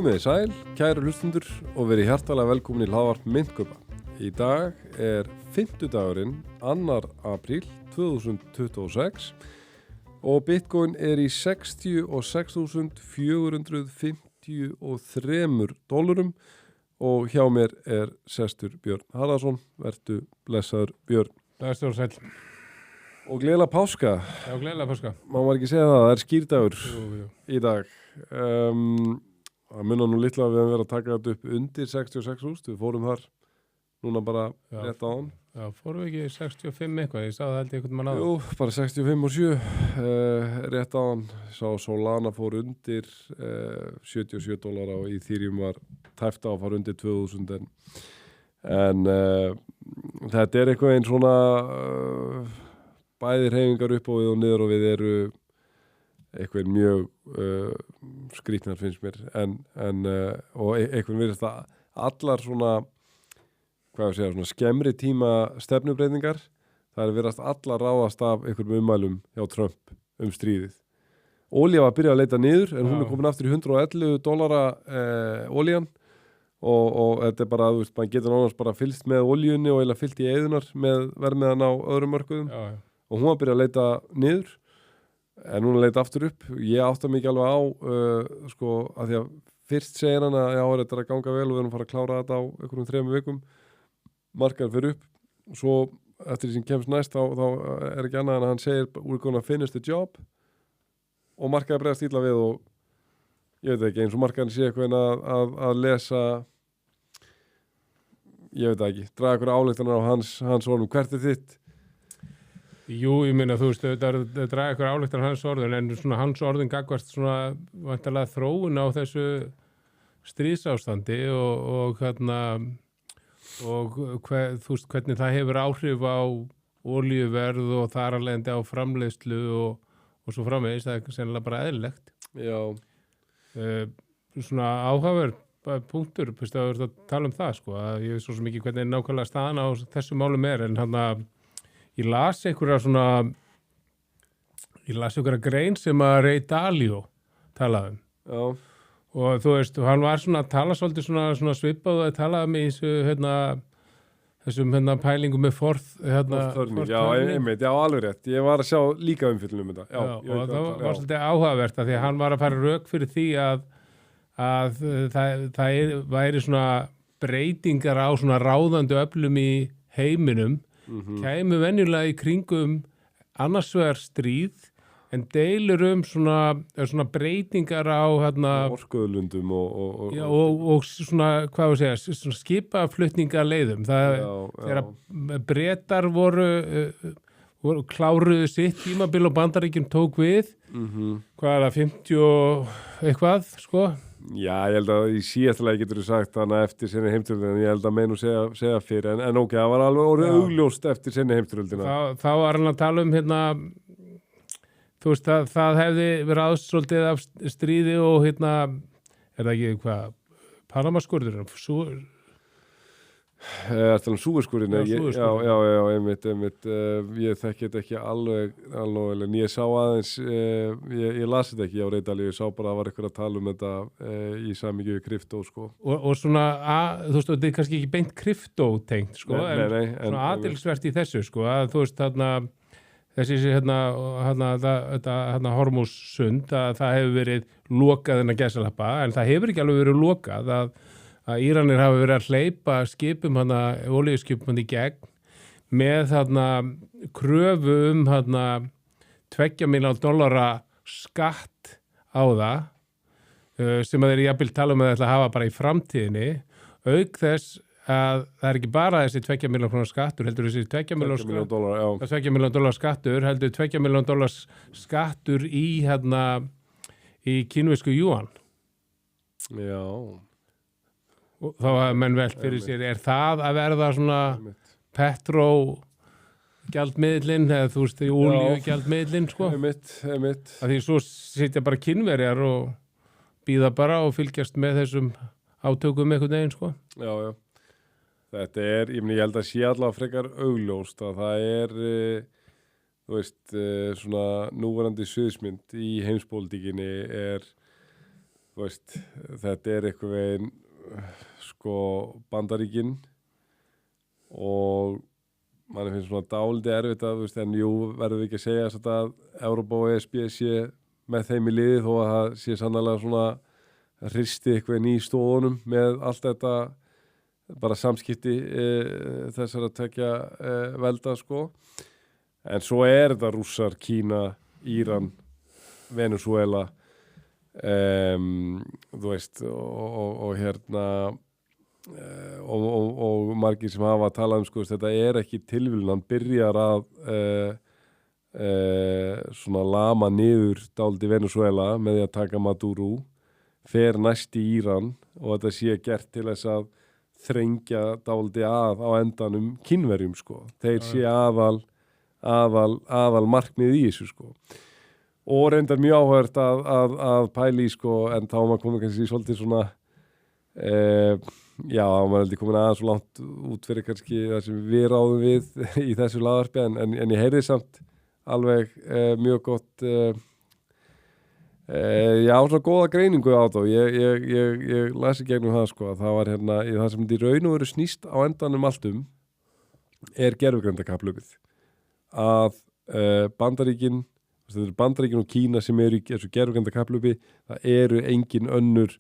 Komið sæl, kæru hlustundur og verið hjartalega velkomin í hlaðvarp Myntkaupa. Í dag er 5. dagurinn, 2. apríl 2026 og Bitcoin er í $66.453 og hjá mér er sestur Björn Harðarsson. Vertu blessaður Björn. Blessaður sæl. Og gleðilega páska. Já, gleðilega páska. Má maður ekki segja það er skýrdagur Jú. í dag. Það munar nú litla að við höfum verið að taka þetta upp undir 66.000. Við fórum þar núna bara rétt á hann. Já, fórum við ekki 65 eitthvað, ég sagði það held ég einhvern mann Jú, bara 65,7 rétt á hann. Sá Solana fór undir $77 og Ethereum var tæft á að fara undir 2000 en þetta er eitthvað einn svona bæði hreyfingar upp og við og niður og við eru eitthvað mjög skrýtnar finnst mér en og eitthvað virðist að allar svona hvað ég segja, svona skemmri tíma stefnubreitingar, það er virðast allar ráðast af einhverjum ummælum hjá Trump stríðið. Olía var að byrja að leita niður en hún er komin aftur í $111 olían og þetta er bara, þú veist, maður getur nánast bara fylgst með olíunni og eiginlega fylgt í eyðunar með verðmiðan á öðrum mörkuðum og hún var að byrja að leita niður en hún leita aftur upp. Ég átta mikið alveg á sko, að því að fyrst segir hann að já, þetta er að ganga vel og við erum að fara að klára þetta á einhverjum 3 vikum. Markaðan fyrir upp og svo eftir því sem kemst næst þá er ekki annað en að hann segir we're gonna finish the job og markaðan bregðast illa við og ég veit ekki, eins og markaðan sé eitthvað að lesa ég veit ekki, draga ykkur ályktanir á hans orðum. Hvert er þitt? Jú, ég minna, þú veist, þetta er að draga ykkur ályktanir á hans orðun en svona hans orðun gagvart svona vantarlega þróun á þessu stríðsástandi og hérna og þú veist hvernig það hefur áhrif á olíuverð og þar að leiðandi á framleiðslu og svo framvegis, það er sennilega bara eðlilegt. Já. Svona áhugaverð punktur, að tala um það sko, að ég veist svo mikið hvernig nákvæmlega staðan á þessu málum en hann að ég las einhverja grein sem að Ray Dalio talaði um. Já. Og þú veist, hann var svona að tala svolítið svona svipað og að tala með þessum pælingum með forþörning. Já, einmitt, já, alveg rétt. Ég var að sjá líka umfjöllun þetta. Já, og það var svolítið áhugavert að því að hann var að fara rök fyrir því að það væri svona breytingar á svona ráðandi öflum í heiminum kæmu venjulega í kringum annars vegar stríð en deilur svona breytingar á orkuðlundum og svona, hvað við segja, svona skipaflutningaleiðum. Þegar Bretar voru kláruðu sitt tímabil og Bandaríkjum tók við, hvað er það, 50 og eitthvað, sko? Já, ég held að í síðastlega getur þú sagt þannig eftir sinni heimstyrjöldina, en ég held að meinu segja fyrir, en ok, það var alveg orðið augljóst eftir sinni heimstyrjöldina. Þá var hann að tala um þú veist, það hefði verið aðstóldið af stríði og er það ekki hvað, Panamaskurður? Það er Súezskurðin, já, einmitt, ég þekki þetta ekki alveg, en ég sá aðeins, ég las þetta ekki á Ray Dalio, ég sá bara að það var eitthvað að tala um þetta í samhengi við kryptó, sko. Og svona, þú veist, þetta er kannski ekki beint kryptó tengt, sko, en svona athyglisvert í þessu, sko, að þú veist, þessi Hormúzsund, það hefur verið lokað innan gæsalappa, en það hefur ekki alveg verið lokað að Íranir hafa verið að hleypa skipum olíuskipum í gegn með kröfu $2 milljón skatt á það sem að þeir jafnvel tala um að ætla að hafa bara í framtíðinni, auk þess að það er ekki bara þessi $2 milljón skattur, heldur þessi $2 milljón skattur, heldur $2 milljón skattur í kínversku júan. Já. Og þá hafa menn velt fyrir sér, er það að verða svona petró-gjaldmiðlinn, eða þú veist, olíugjaldmiðlinn, sko? Einmitt. Að því svo sitja bara Kínverjar og bíða bara og fylgjast með þessum átökum einhvern veginn, sko? Já. Þetta ég held að sé allavega frekar augljóst að það þú veist, svona núverandi sviðsmynd í heimspólitíkinni þú veist, þetta eitthvað veginn sko Bandaríkin og manni finnst svona dálítið erfitt að, þú veist, en jú, verðum við ekki að segja að Evrópa og ESB sé með þeim í liði þó að það sé sannlega svona hristi eitthvað í stofunum með allt þetta bara samskipti þessar að tekja velda, sko. En svo þetta Rússar, Kína, Íran, Venezuela, þú veist, og hérna og margir sem hafa að tala sko, þetta ekki tilviljun, hann byrjar að svona lama niður dálítið Venezuela með því að taka Maduro, fer næst í Íran og þetta sé gert til þess að þrengja dálítið að á endanum Kínverjum, sko. Þeir sé aðal markmið í þessu, sko. Og reyndar mjög áhugavert að pæli, sko, en þá maður komið kannski svolítið svona já, maður heldur komin aðeins svo langt út fyrir kannski það sem við ráðum við í þessu laðarpi, en ég heyrði samt alveg mjög gott já, svona góða greiningu á þetta og ég las í gegnum það, sko, að það var hérna í það sem þetta í raun og veru snýst á endanum alltum gervigreindarkapphlaupið að Bandaríkin, þetta eru Bandaríkin og Kína sem eru í þessu gervigreindarkapphlaupi, það eru engin önnur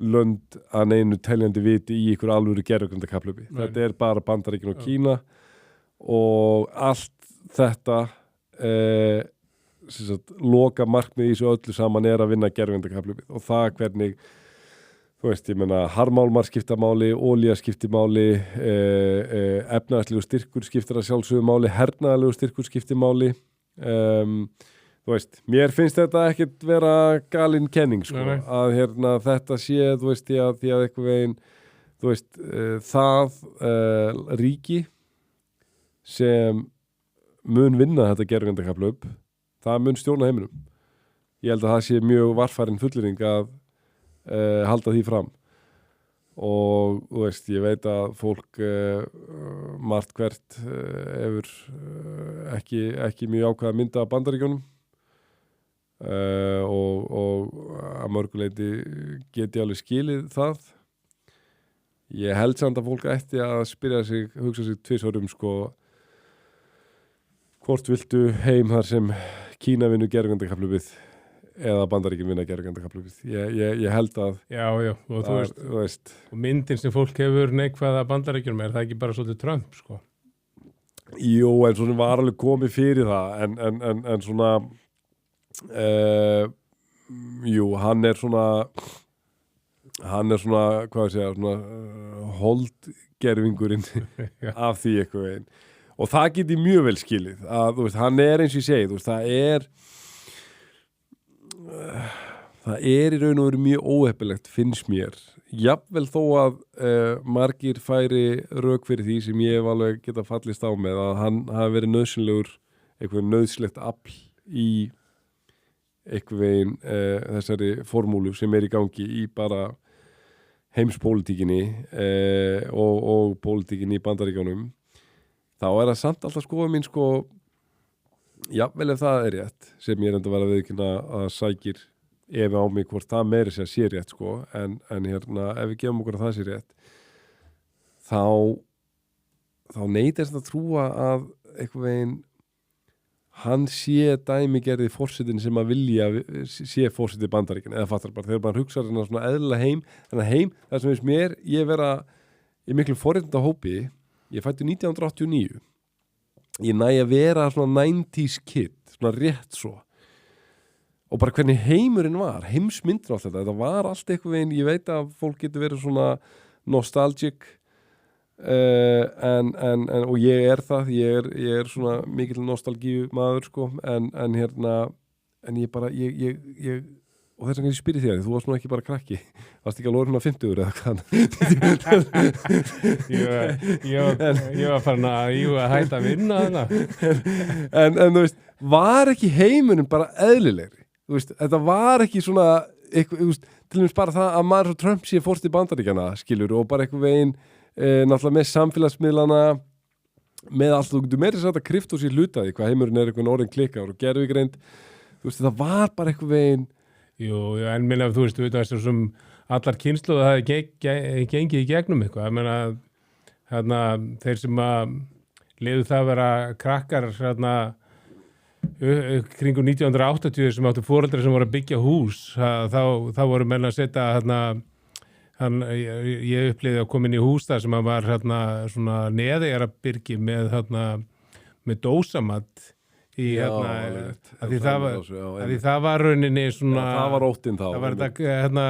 lönd að neinu teljandi viti í ykkur alvöru gervigreindarkapphlaupi. Þetta er bara Bandaríkin og Kína og allt þetta loka markmið í þessu öllu saman er að vinna gervigreindarkapphlaupið og það hvernig, þú veist, ég meina harmálmar skipta máli, olía skiptir máli, efnahagslegu styrkur skiptir að sjálfsögðu máli, hernaðarlegu styrkur skiptir máli. Þú veist, mér finnst þetta ekkert vera galin kenning, sko, að hérna þetta sé, þú veist, því að eitthvað veginn, þú veist, það ríki sem mun vinna þetta gervigreindarkapphlaup, það mun stjórna heiminum. Ég held að það sé mjög varfærin fullyrðing að halda því fram. Og, þú veist, ég veit að fólk margt hvert hefur ekki mjög ákveða mynda af Bandaríkjunum. Og að mörguleiti get ég alveg skilið það. Ég held samt að fólk ætti að hugsa sig tvisvar sko, hvort viltu heim þar sem Kína vinnur gervigreindarkapphlaupið eða Bandaríkin vinna gervigreindarkapphlaupið. Ég held að já, og þú veist og myndin sem fólk hefur neikvæða Bandaríkjunum það ekki bara svolítið Trump, sko? Jú, en svona var alveg komið fyrir það en svona jú, hann er svona hvað að segja svona holdgervingurinn af því eitthvað veginn og það geti mjög vel skilið að, þú veist, hann er eins og ég segi, þú veist, það er í raun og veru mjög óheppilegt, finnst mér, jafnvel þó að margir færi rök fyrir því sem ég hef alveg geta fallist á með að hann hafi verið nauðsynlegur eitthvað nauðslegt afl í eitthvað veginn þessari formúlu sem er í gangi í bara heimspólitíkinni og pólitíkinni í Bandaríkjunum, þá það samt alltaf skoða mín, sko, jafnvel ef það er rétt, sem ég enda var að viðkynna að sækir ef á mig hvort það meiri sé rétt, sko, en hérna, ef við gefum okkur að það sé rétt, þá neytast að trúa að eitthvað veginn hann sé dæmigerði forsetin sem að vilja sé forseti Bandaríkjanna eða fattar bara, þegar bara hugsa svona eðlilega heim, þannig að heim, það sem veist mér ég vera í miklu forréttinda hópi, ég fættu 1989 ég næ að vera svona 90s kid, svona rétt svo og bara hvernig heimurinn var, heimsmyndir og allt þetta var allt eitthvað veginn, ég veit að fólk getur verið svona nostalgic og ég er það, ég er svona mikill nostalgíu maður, sko, en hérna, en ég bara, ég og þess að ég spyrir þér, þú varst nú ekki bara krakki, varst ekki alveg orðin 50 eða hvað? Ég var farin að hætta að vinna þarna. En þú veist, var ekki heiminum bara eðlilegri? Þú veist, þetta var ekki svona, eitthvað, þú veist, til dæmis bara það að maður svo Trump sé forseti Bandaríkjanna, skilur, og bara eitthvað veginn, náttúrulega með samfélagsmiðlana með allt, þú getur meira sætt að krypta úr sér hlutaði hvað heimurinn er eitthvað orðin klikkar og gervigreind, þú veist, það var bara eitthvað veginn Jú, en minna, þú veist, sem allar kynsluðu hafi gengið í gegnum eitthvað. Ég meina, hérna, þeir sem að liðu það að vera krakkar hérna, kringum 1980 sem áttu foreldrar sem voru að byggja hús, þá voru menn að setja hérna, ég upplýði að koma inn í hús þar sem að var hérna, svona neðegjarbyrgi með dósamatt í hérna, að því það var rauninni svona, það var óttinn þá, það var þetta hérna,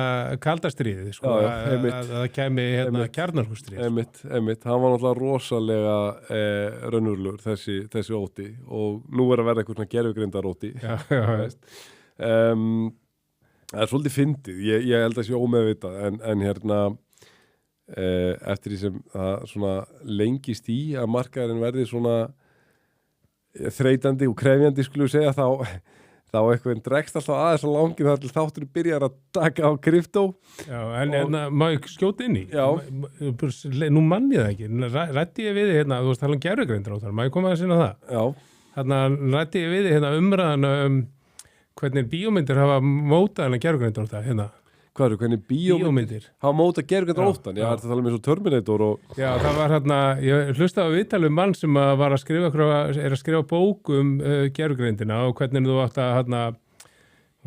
kaldastriðið sko, að það kæmi hérna, kjarnorkustríð einmitt, hann var náttúrulega rosalega raunverulegur þessi ótti og nú er að verða eitthvað svona gervigreindar ótti það er svolítið fyndið, ég held að sé ómeðvitað en hérna eftir því sem það svona lengist í að markaðurinn verði svona þreytandi og krefjandi skulum segja þá eitthvað dregst alltaf aðeins á langin þar til þátturinn byrjar að taka á kryptó. Já, en má ég skjóta inn í? Já. Nú mann ég það ekki, rætti ég við þig hérna, þú veist tala gervigreindar á það, má ég koma að sinna það? Já. Þarna rætti ég við þig hérna umræðan hvernig bíómyndir hafa mótað hennar gervigreindar á það, hérna. Hvað hvernig bíómyndir hafa mótað gervigreindar óttan? Já, þetta tala um eins og Terminator og... Já, það var hérna, ég hlustaði á viðtal mann sem var að skrifa bók gervigreindina og hvernig þú átt að hérna,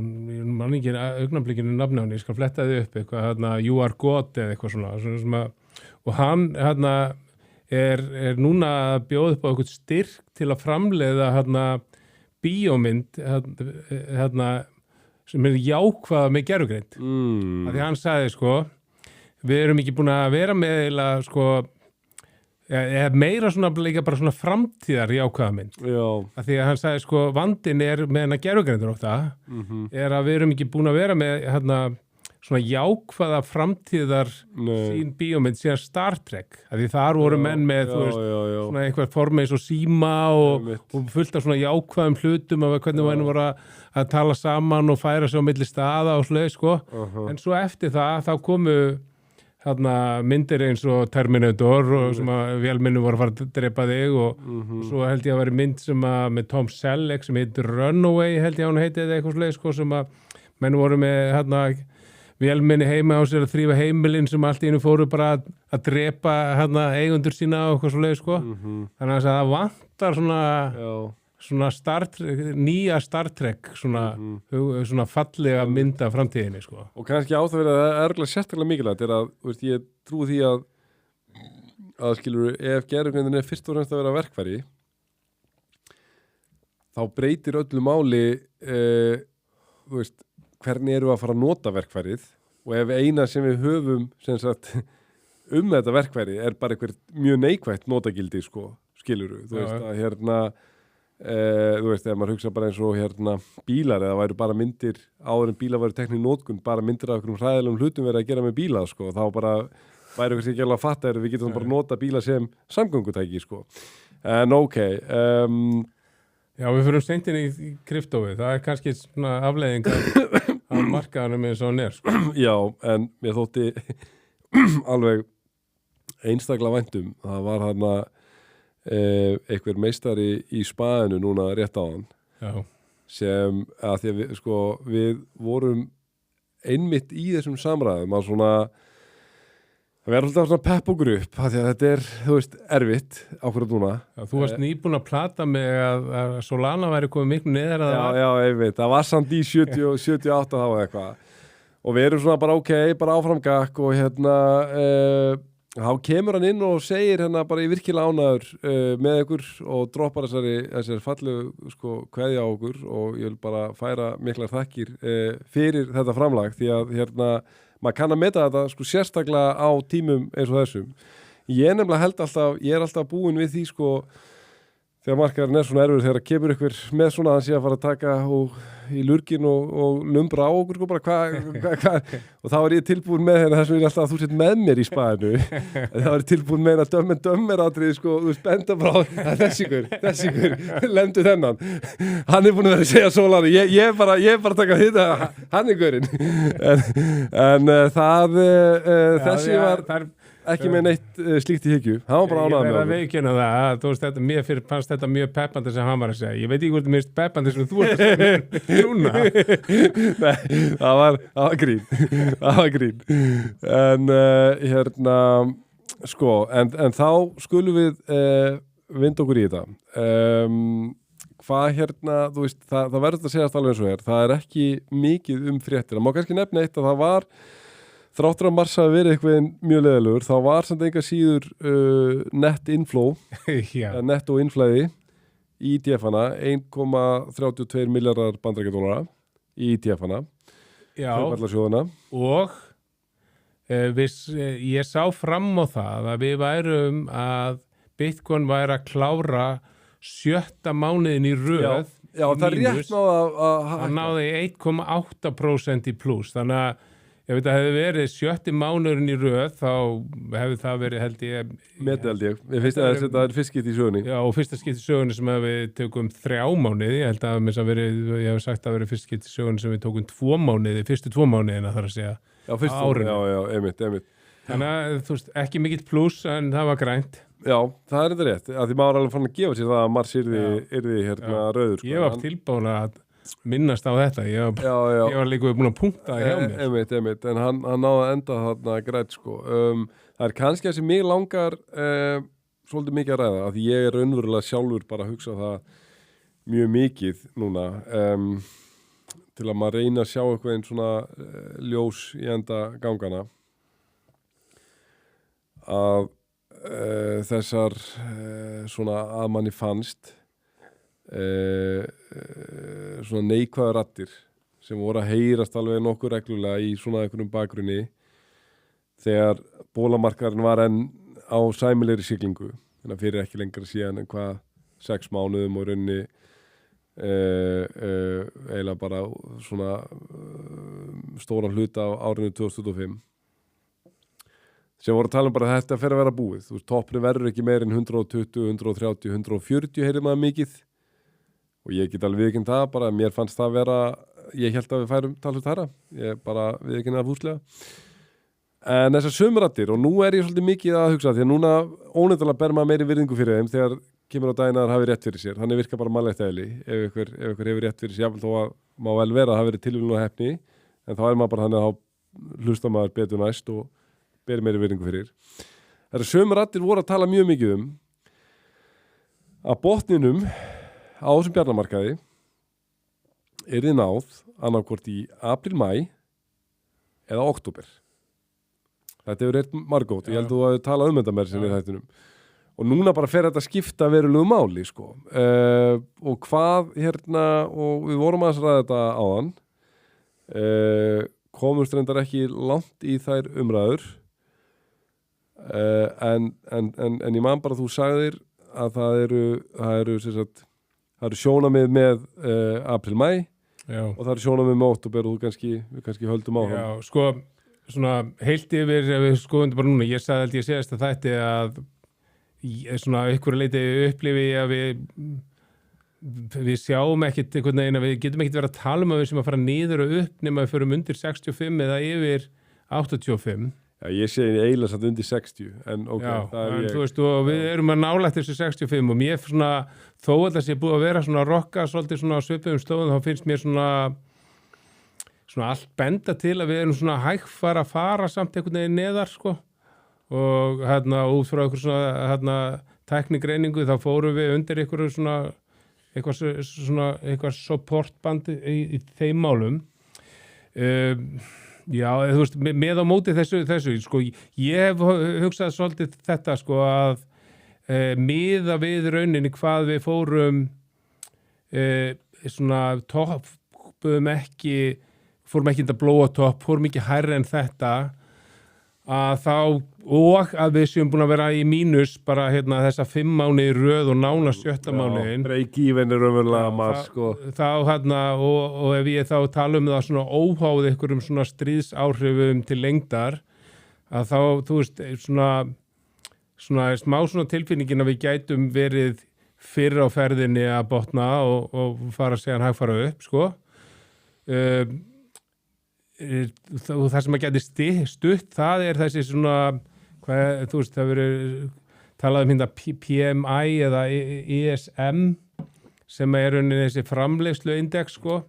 mann ekki augnablikinu nafni á henni, ég skal fletta þið upp eitthvað, hérna, You Are God eða eitthvað svona og hann hérna er núna að bjóða upp á eitthvað styrk til að framleiða hérna bíómynd hérna sem jákvæða með gervigreind. Því hann sagði, sko, við erum ekki búin að vera með eða, sko, meira svona líka bara svona framtíðar jákvæða mynd. Já. Því að hann sagði, sko, vandinn með hennar gervigreindur á það, er að við erum ekki búin að vera með, hérna, svona jákvæða framtíðar sín bíómynd síðan Star Trek. Því þar voru menn með, þú veist, svona eitthvað formi eins og síma og fullt af svona jákvæðum hlutum af hvernig menn voru að tala saman og færa sig á milli staða og slöð, sko. En svo eftir það, þá komu þarna myndir eins og Terminator og sem að vélmenni voru að fara að drepa þig og svo held ég að vera mynd sem að með Tom Selleck sem heitir Runaway, held ég að hún heiti eða eitthvað slöð, sko, sem að menn voru með, hérna, vélmenni heima á sér að þrífa heimilinn sem allt í einu fóru bara að drepa hérna eigundur sína og eitthvað svoleið, sko. Þannig að það vantar svona nýja Star Trek, svona fallega mynda framtíðinni, sko. Og kannski á það verið að það er örgulega sérstaklega mikilvægt er að, veist, ég trúi því að skilur, ef gervigreindin er fyrst og fremst að vera verkfæri, þá breytir öllu máli, þú veist, hvernig erum við að fara að nota verkfærið og ef eina sem við höfum sem sagt, þetta verkfæri er bara eitthvað mjög neikvætt notagildi, sko, skiluru, þú veist að hérna, þú veist, ef maður hugsa bara eins og hérna bílar eða væru bara myndir áður en bílar væru teknir í notkun, bara myndir af einhverjum hræðilegum hlutum verið að gera með bíla, sko, þá bara væru eitthvað ekki alveg að fatta við getum bara nota bíla sem samgöngutæki, sko, en ok, Já, við fyrir steintin í kryptóið, það er kannski svona afleiðing af markaðanum eins og hann er, sko. Já, en mér þótti alveg einstaklega væntum, það var þarna einhver meistari í spaðinu núna rétt á hann. Já. Sem að því að við, sko, við vorum einmitt í þessum samræðum að svona það verður alltaf svona pepp og grupp því að þetta er, þú veist, erfitt ákveður núna. Já, þú varst nýbúin að plata með að Solana væri komið miklu neðar að það var. Já, einmitt, það var samt í 78 þá eitthvað og við erum svona bara ok, bara áfram gakk og hérna þá kemur hann inn og segir hérna bara í virkilega ánæður með ykkur og droppar þessari fallegu sko kveðja á okkur og ég vil bara færa miklar þakkir fyrir þetta framlag því að hérna maður kann að meta þetta sko sérstaklega á tímum eins og þessum. Ég er alltaf búinn við því sko þegar markaðurinn er svona erfur þegar kemur ykkur með svona að hann sé að fara að taka í lurgin og lumbra á okkur sko bara hvað og þá er ég tilbúin með hérna þess að ég er alltaf að þú sett með mér í spaðinu þá er ég tilbúin með hérna dömmir atrið sko þú veist benda bara þessi ykkur lemdu þennan hann er búin að vera að segja Solana ég er bara að taka þetta hann er gaurinn en það þessi var ekki með neitt slíkt í hyggju, hann var bara ánægður Ég með verð að okkur. veikina það, þú veist, mér fannst þetta mjög peppandi sem hann var að segja. Ég veit ekki hvort það mist peppandi sem þú ert að segja núna. Nei, það var grín, það var grín. En hérna, sko, en þá skulum við vinda okkur í þetta. Hvað hérna, þú veist, það verður að segja alveg eins og það er ekki mikið fréttir. Það má kannski nefna eitt að það var þráttur að mars hafi verið eitthvað mjög leiðilegur, þá var samt enga síður net inflow, netto innflæði í ETF-ana, 1,32 miljardar bandaríkjadólara í ETF-ana, kauphallarsjóðana. Og ég sá fram á það að við værum að Bitcoin væri að klára 7. mánuðin í röð. Já, það er rétt að náði 1,8% í pluss, þannig að ef þetta hefði verið 7. mánuðurinn í röð þá hefði það verið held ég það er fyrst skipt í sögunni. Já, og fyrsta skipt í sögunni sem við tökum 3 mánuði, ég held að ég hef sagt að verið fyrst skipt í sögunni sem við tókum 2 mánuði, fyrstu 2 mánuðina þarf að segja. Já, árinu. Já, einmitt. Þannig að þú veist, ekki mikill pluss en það var grænt. Já, það er þetta rétt, að því maður alveg fann að gefa sér það að mars yrði hérna rauður. Ég var tilbúin að minnast á þetta, ég var líka búin að punkta það hjá mér. Einmitt, en hann náði að enda þarna grænt, sko. Það er kannski að sem mig langar svolítið mikið að ræða, að því ég er raunverulega sjálfur bara að hugsa það mjög mikið núna, til að maður reyna að sjá eitthvað einn svona ljós í enda gangana, að þessar svona að manni fannst svona neikvæða raddir sem voru að heyrast alveg nokkuð reglulega í svona einhvernum bakgrunni þegar bólamarkaðurinn var enn á sæmilegri siglingu, þannig að fyrir ekki lengra síðan en hvað 6 mánuðum og raunni eiginlega bara svona stóra hluta á árinu 2025 sem voru að tala bara að þetta fer að vera búið. Þú veist, toppni verður ekki meir en 120, 130, 140 heyrði maður mikið og ég get alveg viðkynnt það, bara mér fannst það vera, ég held að við færum talsveit hærra, ég bara viðkynnt það fúslega. En þessar sömraddir, og nú er ég svolítið mikið að hugsa, því að núna ónefndalega ber maður meiri virðingu fyrir þeim þegar kemur á daginn að það hafi rétt fyrir sér. Þannig virkar bara mannlegt eðli, ef ykkur hefur rétt fyrir sér, þó að má vel vera að það hafi verið tilvíðun og hefni, en þá er maður bara þannig að þá hlusta maður betur næst og ber meiri virðingu fyrir. Þessar sömraddir voru að tala mjög mikið að botninum á þessum bjarnamarkaði yrði náð annarkvort í apríl-maí eða október. Þetta hefur reitt margótt, ég held að þú hafi talað þetta með sinni í þættinum. Og núna bara fer þetta að skipta verulegu máli, sko. Og hvað hérna, og við vorum að ræða þetta áðan, komumst reyndar ekki langt í þær umræður, en ég man bara að þú sagðir að það eru sjónamið með apríl-maí og það eru sjónamið með október og við kannski höldum á hann. Já, sko, svona heilt yfir, ef við skoðum bara núna, ég sagði held ég segast að þetta að svona einhverju leiti upplifi að við sjáum ekkit einhvern veginn að við getum ekkit verið að tala að við sem að fara niður og upp nema að við förum undir 65 eða yfir 85. Já, ég segi eiginlega satt undir 60, en ok, já, það en þú veist, og við erum að nálægt þessu 65 og mér svona, þó að það sé búið að vera svona að rokka svolítið svona á svipuðum slóðum, þá finnst mér svona allt benda til að við erum svona hægfara að fara samt einhvern veginn neðar, sko, og hérna út frá einhver svona hérna tæknigreiningu þá fórum við undir einhverju svona eitthvað supportbandi í þeim málum. Já, þú veist, með á móti þessu, sko, ég hef hugsað svolítið þetta, sko, að miða við rauninni hvað við fórum svona fórum ekki þetta blóa topp, fórum ekki hærri en þetta, að þá, og að við séum búin að vera í mínus bara hérna þessa 5 mánuði röð og nánast 7. mánuðin. Break-even er raunverulega mars, sko. Þá hérna, og ef ég þá tala það svona óháð einhverjum svona stríðsáhrifum til lengdar, að þá, þú veist, svona smá svona tilfinningin að við gætum verið fyrr á ferðinni að botna og fara að segja hann hægfara upp, sko. Það sem að geti stutt, það er þessi svona, þú veist, það verið talað hérna PMI eða ESM sem rauninni þessi framleiðsluindex sko.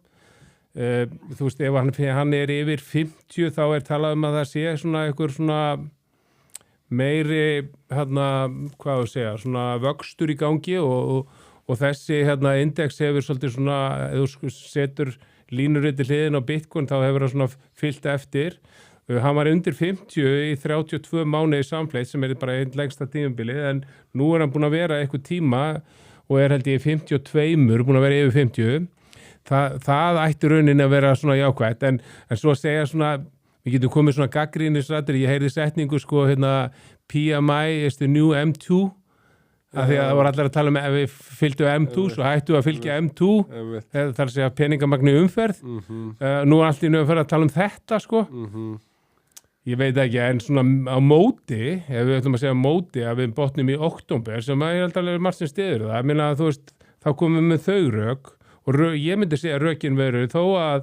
Þú veist, ef hann yfir 50 þá talað að það sé svona einhver svona meiri hvað að segja, svona vöxtur í gangi og þessi index hefur svolítið svona, ef þú setur línuriti hliðin á Bitcoin þá hefur það svona fyllt eftir. Hann var undir 50 í 32 mánuði samfleytt sem bara einn lengsta tímabilið en nú hann búin að vera eitthvað tíma og held ég 52, búin að vera yfir 50. Það ætti rauninni að vera svona jákvætt en svo að segja svona, við getum komið svona gagnrýnisrættir, ég heyrði setningu sko PMI is the new M2 af því að það var allir að tala ef við fylgdu M2 svo hættu að fylgja M2 þar að segja peningamagni umferð nú allt í nöðu fyrir að tala þetta sko ég veit ekki en svona á móti ef við ætlum að segja móti að við botnum í október sem að ég held alveg margt sem stiður það minna að þú veist þá komum við með þau rök og ég myndi segja rökin veru þó að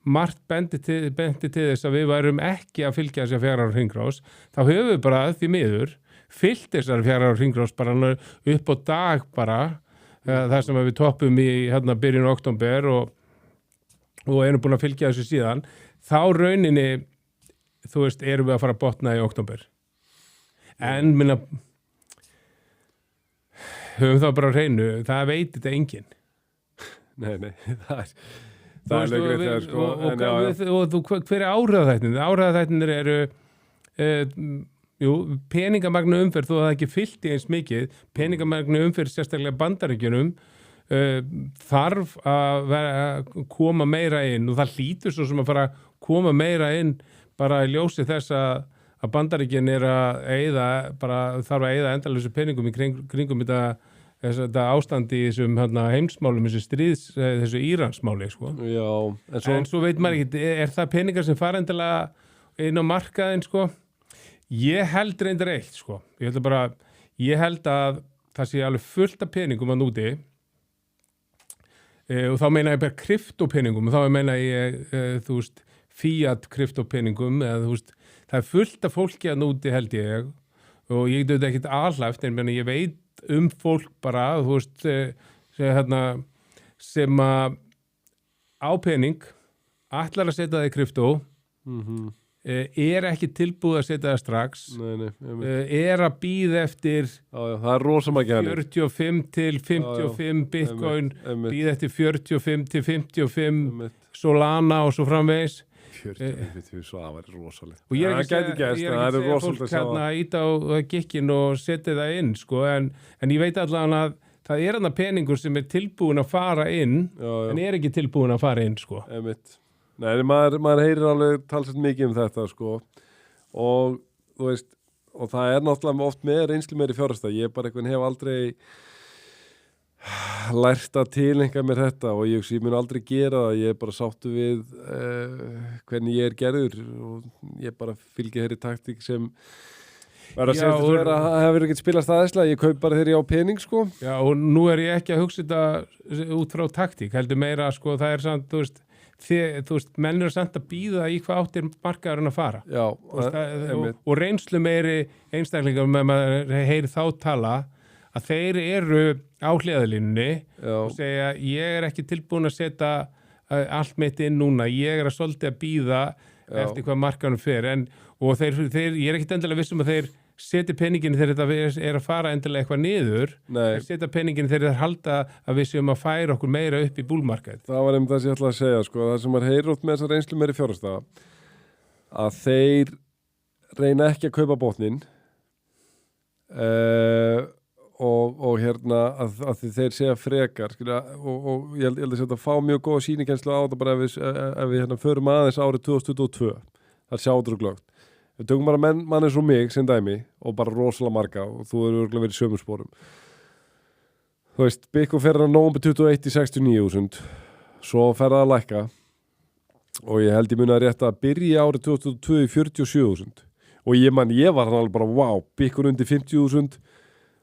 margt bendi til þess að við værum ekki að fylgja þessi 4 ára hringrás þá höfum við bara því miður fyllt þessar 4 ára hringrás bara upp á dag bara þar sem við toppum í byrjun október og erum búin að fylgja þessu síðan þá rauninni þú veist erum við að fara að botna í október en minna höfum þá bara hreinu það veit þetta enginn Nei, það er lögrið þegar sko og hver áhrifaþættirnir? Áhrifaþættirnir eru peningamagnu umferð þó að það ekki fyllt í eins mikið peningamagnu umferð sérstaklega Bandaríkjunum þarf að koma meira inn og það hlýtur svo sem að fara að koma meira inn bara í ljósi þess að Bandaríkjun að eyða bara þarf að eyða endalausu peningum í kringum þetta ástand í þessum heimsmálum, þessu Íransmáli sko. Já, en svo veit maður ekki, það peningar sem fara endilega inn á markaðin sko? Ég held reyndar eitt sko. Ég held að það sé alveg fullt af peningum að núti og þá meina ég bara kryptopeningum og þá meina ég þú veist, fiat kryptopeningum eða þú veist, það fullt af fólki að núti held ég og ég veit ekkert alhæft en ég veit fólk bara, þú veist, sem að á pening ætlar að setja það í kryptó ekki tilbúið að setja það strax að bíða eftir það er rosa mikið 45 til 55 Bitcoin bíða eftir 45 til 55 Solana og svo framvegis 40, svo það var rosalega og ég er ekki að segja fólk íta á gikkin og setja það inn sko, en ég veit allavega að það er peningur sem tilbúin að fara inn en ekki tilbúin að fara inn sko. Nei, maður heyrir alveg talsett mikið þetta sko og þú veist og það er náttúrulega oft með reynslu meiri fjárhagstað ég bara hef aldrei lært að tilengja mér þetta og ég mun aldrei gera það, ég bara sáttu við hvernig ég gerður og ég bara fylgja þeirri taktík sem verður að segja þess að það hefur ekkert spilast aðeinslega, ég kaup bara þegar ég á pening sko. Já og nú ég ekki að hugsa þetta út frá taktík, heldur meira sko það samt, þú veist, menn samt að býða í hvað áttir markaðurinn að fara. Já, og reynslu meiri einstaklingar með maður heyri þá tala að þeir eru á hliðalínunni og segja ég ekki tilbúin að setja allt mitt inn núna, ég að svolítið að býða eftir hvað markaðurinn fer og þeir, ég ekki endilega vissum að þeir setja peningin þegar þetta að fara endilega eitthvað niður, þeir setja peningin þegar þeir halda að við séum að færa okkur meira upp í búlmarkað. Það var það sem ég ætlaði að segja sko, það sem maður heyrir oft með þessar reynslu meiri fjárhagstaða að þeir reyna ekki að kaupa botnin og að þeir segja frekar skilja, og ég held að þetta fá mjög góða sýnikenslu á þetta bara ef við förum aðeins árið 2022 það sjá þetta glögt við tökum bara mann eins og mig sem dæmi og bara rosalega marga og þú eru örgulega verið í sömu sporum þú veist, Bitcoin fer að nóvember 21 í 69.000 svo fer það að lækka og ég held ég muni að rétt að byrja árið 2002 í 47.000 og ég var hann alveg bara wow, Bitcoin undir 50.000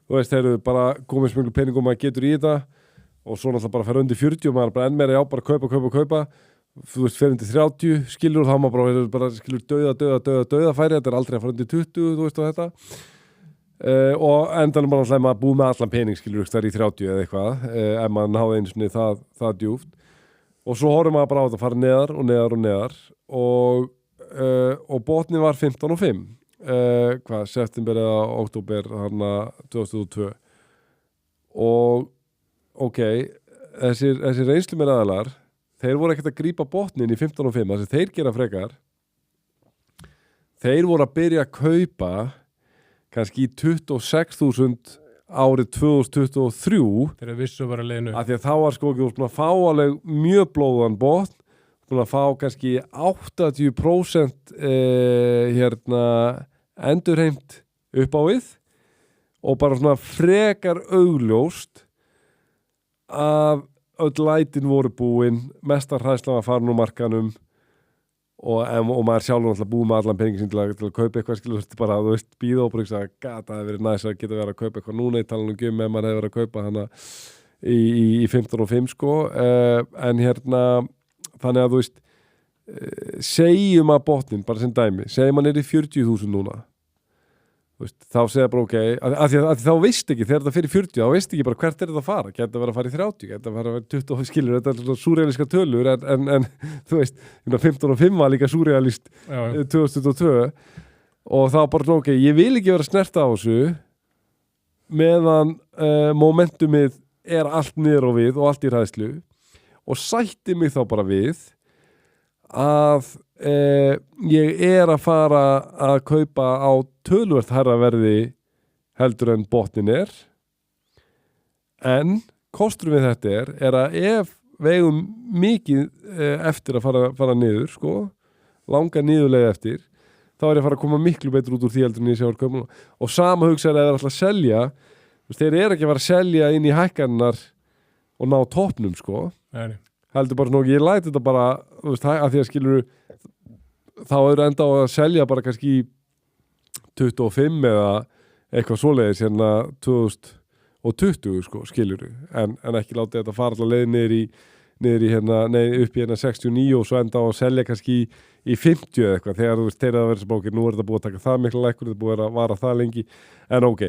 þú veist, þeir eru bara komið smönglu peningum maður getur í þetta og svo náttúrulega bara fer undir 40 og maður bara enn meira bara kaupa þú veist, fer undir 30 skilur og þá maður bara skilur dauða færi, þetta aldrei að fara undir 20 þú veist og þetta og endanum bara alltaf maður búið með allan pening skilur það í 30 eða eitthvað ef maður náði einu sinni það djúpt og svo horfum maður bara á þetta að fara neðar og botnin var 15 og 5 september eða október þarna 2002 og ok, þessir reynslu mér aðalar þeir voru ekkert að grípa botnin í 15 og 5 þess að þeir gera frekar þeir voru að byrja að kaupa kannski í 26.000 árið 2023 þegar vissu bara leiðinu af því að þá var sko ekki búin að fá alveg mjög blóðan botn búin að fá kannski 80% endurheimt upp á við og bara svona frekar augljóst að öll lætin voru búin mestar hræðslan að fara nú markanum og maður sjálfur náttúrulega búið með allan peningin sín til að kaupa eitthvað skilur bara að þú veist býða og brugsa að gata það hefur verið næs að geta verið að kaupa eitthvað núna í talanum ef maður hefur verið að kaupa hana í 15 og 5 sko en þannig að þú veist segjum að botnin bara sem dæmi segjum að neyri 40.000 núna veist, þá segja bara ok að því þá veist ekki þegar þetta fyrir 40 þá veist ekki bara hvert þetta að fara geta að vera að fara í 30 geta að vera að vera 20 skilur þetta er svona súrealíska tölur en þú veist 15 og 5 var líka súrealíst 2022 og þá bara ok ég vil ekki vera snert á þessu meðan momentumið er allt niður og við og allt í hræðslu og sætti mig þá bara við að ég er að fara að kaupa á töluvert hærra verði heldur en botnin en kostur við þetta er að ef vegum mikið eftir að fara niður sko, langa niðurlega eftir þá er ég að fara að koma miklu betur út úr því heldur en ég sé að kaupa og sama hugsa er að alltaf selja þeir eru ekki að fara að selja inn í hækkannar og ná toppnum sko heldur bara nóg, ég læti þetta bara þú veist, að því að skilur þá eru enda á að selja bara kannski 25 eða eitthvað svoleiðis 2020 sko, skilur en ekki láta þetta fara alltaf leið niður í upp í 69 og svo enda á að selja kannski í 50 eða eitthvað þegar þú veist, þegar það verður sem bókir nú er þetta búið að taka það mikla lækkun, þetta búið að vara það lengi en ok,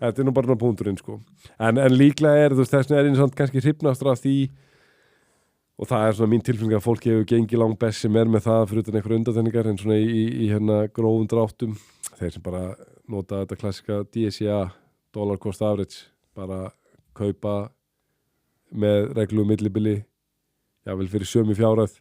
þetta er nú bara punkturinn sko en líklega þú veist, þess vegna er einu samt kannski hrifnastur af því og það er svona mín tilfinning að fólki hefur gengið langt best sem með það fyrir utan einhverja undantekningar en svona í grófum dráttum þeir sem bara nota þetta klassika DSCA, dollar cost average bara kaupa með reglu millibili vel fyrir sömu fjárhæð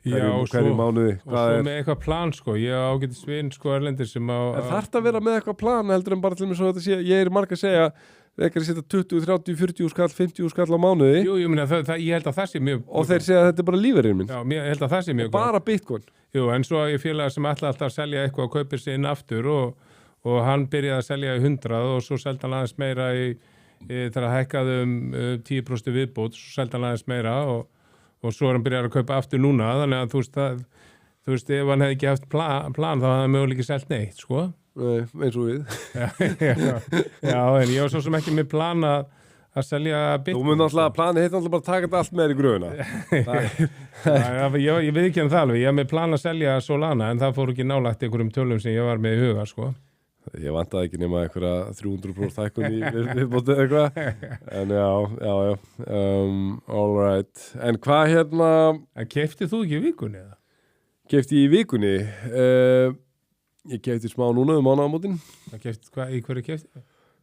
hverju mánuði og svo með eitthvað plan sko ég ágæti svinn sko erlendir sem en þarf það að vera með eitthvað plan heldur en bara til mig svo þetta sé ég er marg að segja þeir setja 20, 30, 40 skall, 50 skall á mánuði Jú, ég meina ég held að það sé mjög og þeir segja að þetta er bara lífeyririnn minn Já, ég held að það sé mjög og bara Bitcoin Jú, en svo ég félaga sem ætla alltaf að selja eitthvað og kaupir sig inn aftur og hann byrjaði að selja í 100 og svo seldi hann aðeins meira þegar að hækkaði 10% viðbót svo seldi hann aðeins meira og svo er hann byrjaði að kaupa aftur núna þannig að þú veist ef hann hefði ekki haft plan þá hefði hann mögulega ekki selt neitt, sko eins og við Já, en ég var svo sem ekki með plan að selja Bitcoin Þú mun alltaf plani heitir alltaf bara að taka þetta allt með í gröfuna ég veit ekki það alveg ég hef með plan að selja Solana en það fór ekki nálægt einhverjum tölum sem ég var með í huga sko. Ég vantaði ekki nema einhverja 300% hækkun í viðbótið eitthvað en já all right en hvað En keyptið þú ekki í vikunni eða? Keypti í vikunni Ég keypti smá núna mánaðamótin Í hverju keyptið?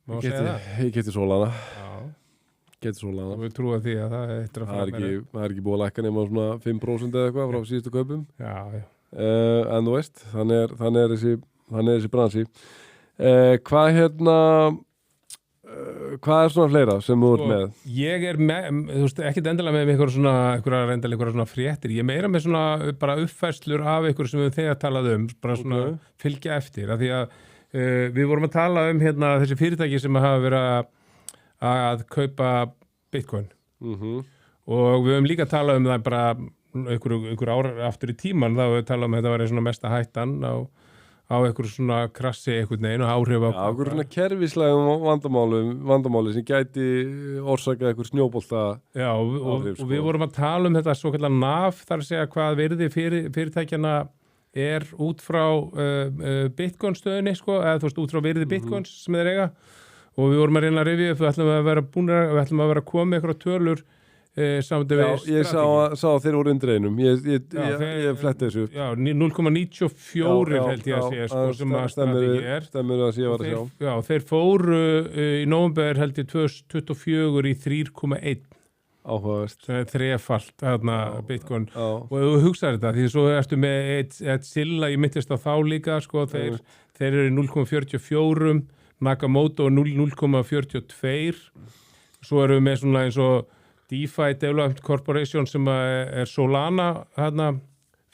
Ég keypti Solana Keypti Solana Og við trúum því að það er það er ekki búið að lækka nema svona 5% eða eitthvað frá síðustu kaupum Já En þú veist, þannig er þessi bransi Hvað er svona fleira sem þú ert með? Ég er með, þú veist, ekkert endilega með einhverja svona fréttir. Ég meira með svona bara uppfærslur af einhverju sem við þegar talað bara svona fylgja eftir. Af því að við vorum að tala þessi fyrirtæki sem hafa verið að kaupa Bitcoin. Og við höfum líka talað það bara einhver ára aftur í tíman þá við talað þetta var svona mesta hættan á á einhverju svona krassi einhvern veginn og áhrif á einhverju svona kerfislegum vandamáli sem gæti orsakað einhver snjóbolta og við vorum að tala um þetta svo kallar NAV, þar að segja hvað virði fyrirtækjana út frá Bitcoin stöðunni sko, eða þú veist út frá virði Bitcoins sem þeir eiga, og við vorum að reyna að rifja upp, við ætlum að vera að koma með eitthvað tölur ég sá að þeir voru undreinum ég fletti þessu upp 0,94 held ég að sé sko, sem að strategi stemmir að sé var að sjá þeir fóru í nóvember held ég 2024 í 3,1 áhugavert þrefalt Bitcoin og ef þú hugsaður þetta því svo ertu með eitt Silla, ég myndist á þá líka sko, þeir eru í 0,44 Nakamoto 0,42 svo eru við með svona eins og DeFi Development Corporation sem er Solana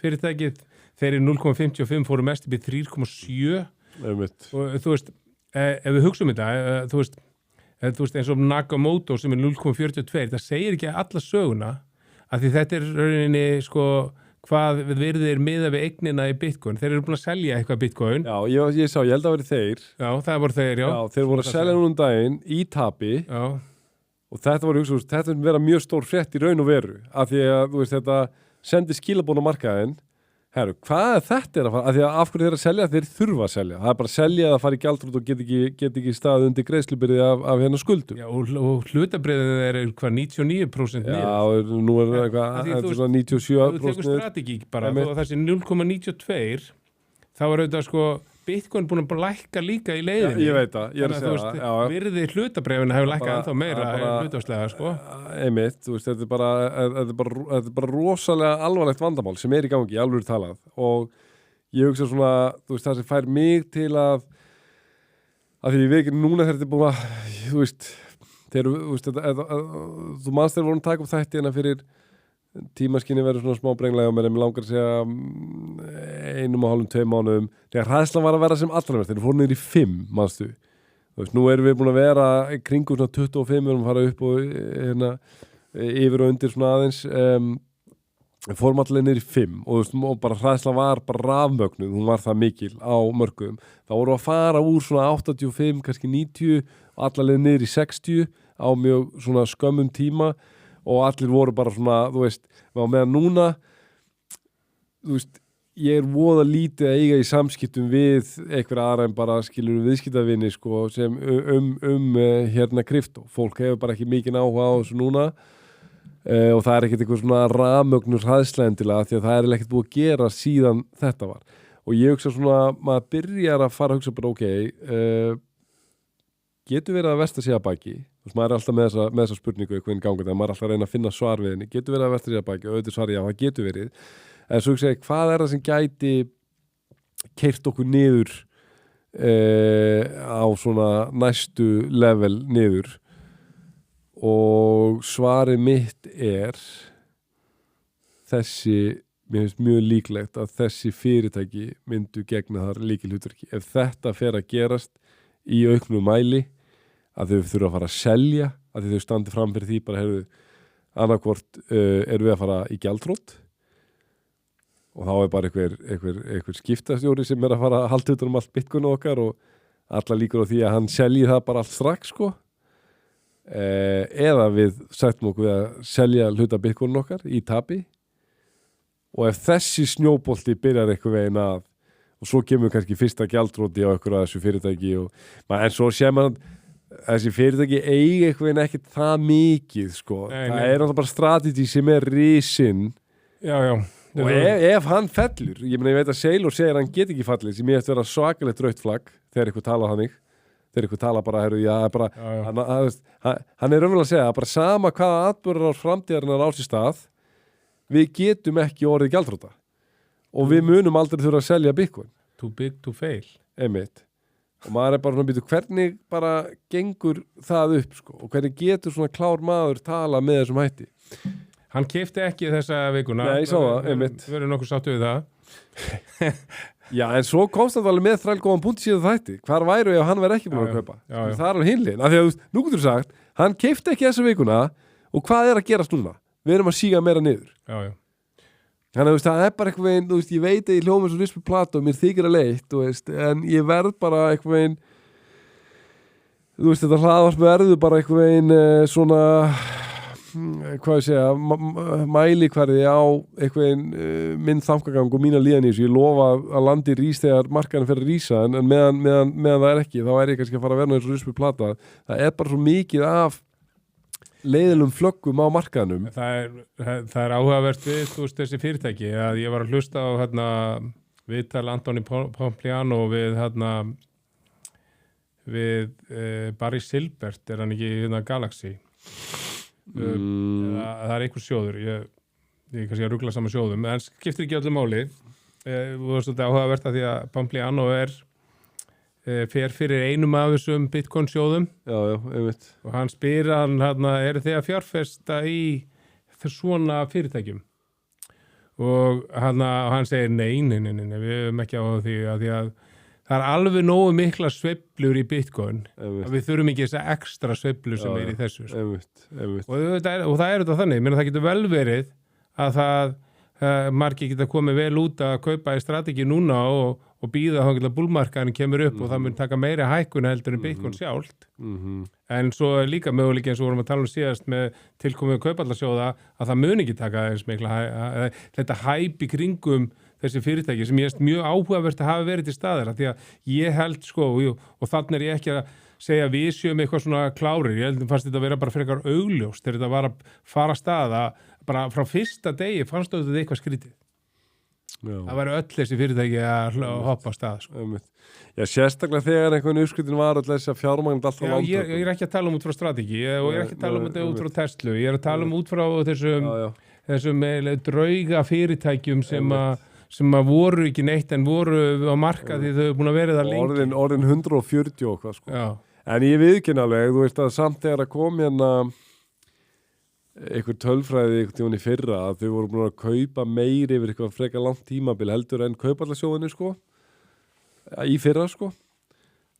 fyrirtækið, þeir eru 0,55 fóru mest upp í 3,7 og þú veist ef við hugsaum þetta þú veist eins og Nakamoto sem er 0,42 það segir ekki alla söguna af því þetta er rauninni sko hvað virðir miða við eignina í Bitcoin, þeir eru búin að selja eitthvað Bitcoin ég held að það veri þeir það voru þeir, þeir voru að selja núna daginn í tapi og þetta vera mjög stór frétt í raun og veru af því að þú veist þetta sendi skilabón á markaðinn hvað þetta að fara, af því að af hverju þeir að selja þeir þurfa að selja, það er bara að selja að fara í gjaldþrot og get ekki staðið undir greiðslubyrði af hérna skuldum og hlutabriðin er hvað 99% niður nú er eitthvað 97% þú tekur strategi bara og þessi 0,92 þá er auðvitað sko Bitcoin búin að lækka líka í leiðinni. Ég veit það, ég er að segja það. Virði hlutabrefinu hefur lækkað ennþá meira hlutafslega, sko. Einmitt, þú veist, þetta er bara rosalega alvarlegt vandamál sem er í gangi, alveg talað. Og ég hugsa svona, þú veist, það sem fær mig til að því við ekki núna þegar þetta er búin að, þú veist, þú manst þegar vorum að taka upp þætti hérna fyrir tímaskinni verður svona smá brenglega og mér langar að segja 1,5-2 mánuðum þegar hræðslan var að vera sem allra mest þegar fór niður í 5, manstu þú veist, nú erum við búin að vera kringu svona 25, við erum að fara upp og hérna, yfir og undir svona aðeins fórum allir niður í 5 og, veist, og bara hræðslan var bara rafmögnuð, hún var það mikil á mörkuðum, þá vorum við að fara úr svona 85, kannski 90 og allarlega niður í 60 á mjög svona skömmum tíma og allir voru bara svona, þú veist, og meðan núna, þú veist, ég er voða lítið að eiga í samskiptum við einhverja aðra en bara skilur viðskiptavinni, sko, sem hérna kryptó. Fólk hefur bara ekki mikinn áhuga á þessu núna og það er ekkert eitthvað svona rafmögnur hræðslendilega því að það er ekkert búið að gera síðan þetta var. Og ég hugsa svona, maður byrjar að fara að hugsa bara, getur verið að versta sig að baki maður er alltaf með þessa spurningu eitthvað gangi þegar maður er alltaf að reyna að finna svar við henni getur verið að versta sig að baki og auðvitað svar já, það getur verið en svo hugsa ég, hvað er það sem gæti keyrt okkur niður á svona næstu level niður og svarið mitt er mér finnst mjög líklegt að þessi fyrirtæki myndu gegna þar lykilhlutverki ef þetta fer að gerast í auknum mæli að þau þurfa að fara að selja að þau standi fram fyrir því bara heyrðu annarkvort erum við að fara í gjaldþrot og þá er bara einhver skiptastjóri sem er að fara að halda utan allt Bitcoin okkar og alla líkur á því að hann selji það bara allt strax sko eða við sættum okkur við að selja hluta Bitcoin okkar í tapi og ef þessi snjóbolti byrjar eitthvað veginn að og svo kemur kannski fyrsta gjaldþroti á einhverju að þessu fyrirtæki en svo sé maður þessi fyrirtæki eigi eitthvað ekkert það mikið sko. Það er náttúrulega bara strategi sem er risinn og ef hann fellur ég veit að Saylor segir að hann get ekki fallið sem ég ætti að vera svakalegt rautt flagg þegar eitthvað tala þannig þegar eitthvað tala bara, hann er raunverulega að segja bara sama hvaða atburðar á framtíðarinnar á sér stað við getum ekki orðið gjaldþrota og við munum aldrei þurfa að selja Bitcoin too big to fail einmitt og maður er bara svona býtu hvernig bara gengur það upp sko og hvernig getur svona klár maður tala með þessum hætti hann keypti ekki þessa vikuna nei, ég sá það, einmitt við erum nokkuð sáttu við það já, en svo komst hann alveg með þrælgóðan punkt síðan þætti hvar væru ef hann verið ekki búin að kaupa það er alveg hinlegin, af því að nú getur þú sagt hann keypti ekki þessa vikuna og hvað er að gerast núna við erum að síga meira niður Þannig að það bara eitthvað veginn, ég veit að ég hljóma svo rispi plata og mér þykir að leitt, en ég verð bara eitthvað veginn, þetta hlaðvarp verður bara eitthvað veginn svona, hvað ég segja, mælikvarði á eitthvað veginn minn þankagang og mína líðan í þessu. Ég lofa að landi rís þegar markaðin fer að rísa, en meðan það er ekki, þá er ég kannski að fara að verða eins og rispi plata. Það er bara svo mikið af leiðilum flöggum á markaðnum. Það er áhugavert við þessi fyrirtæki að ég var að hlusta á viðtal Antoni Pompliano við Barry Silbert, er hann ekki í Galaxy? Það er einhver sjóður, ég kannski að rugla saman sjóðum, en skiptir ekki öllu máli. Það var svolítið áhugavert að því að Pompliano fer fyrir einum af þessum Bitcoin sjóðum. Já, einmitt. Og hann spyr eru þið að fjárfesta í svona fyrirtækjum? Og hann segir nei, við höfum ekki á því að það er alveg nógu mikla sveiflur í Bitcoin að við þurfum ekki þessa ekstra sveiflur sem í þessu. Einmitt. Og það er þetta þannig, það getur vel verið að margir geta komið vel út að kaupa í strategi núna og býða þá geta búlmarkaðin kemur upp og það mun taka meira hækkun heldur en Bitcoin sjálft. En svo er líka möguleiki eins og vorum að tala síðast með tilkomið kaupallarsjóða að það mun ekki taka eins mikla þetta hæp í kringum þessi fyrirtæki sem ég mjög áhugavert að hafa verið til staðar því að ég held og þannig er ég ekki að segja við séum eitthvað svona klárir, ég held fannst þetta að vera bara frekar augljóst þegar þetta var að fara að staða bara frá fyrsta degi fannst þetta eitthvað skrítið. Það væri öll þessi fyrirtæki að hoppa á stað. Já, sérstaklega þegar einhvern uppskritin var öll þessi að fjármagn alltaf langt. Ég er ekki að tala út frá strategi og ég er ekki að tala þetta út frá Tesla, ég er að tala út frá þessum drauga fyrirtækjum sem voru ekki neitt en voru á markaði þau búin að vera það lengi. Orðin 140 og hvað sko. En ég viðkynna alveg, þú veist að samt þegar að kom einhver tölfræði einhvern tímann í fyrra að þau voru búin að kaupa meir yfir eitthvað frekar langt tímabil heldur en kaupallarsjóðinni sko í fyrra sko.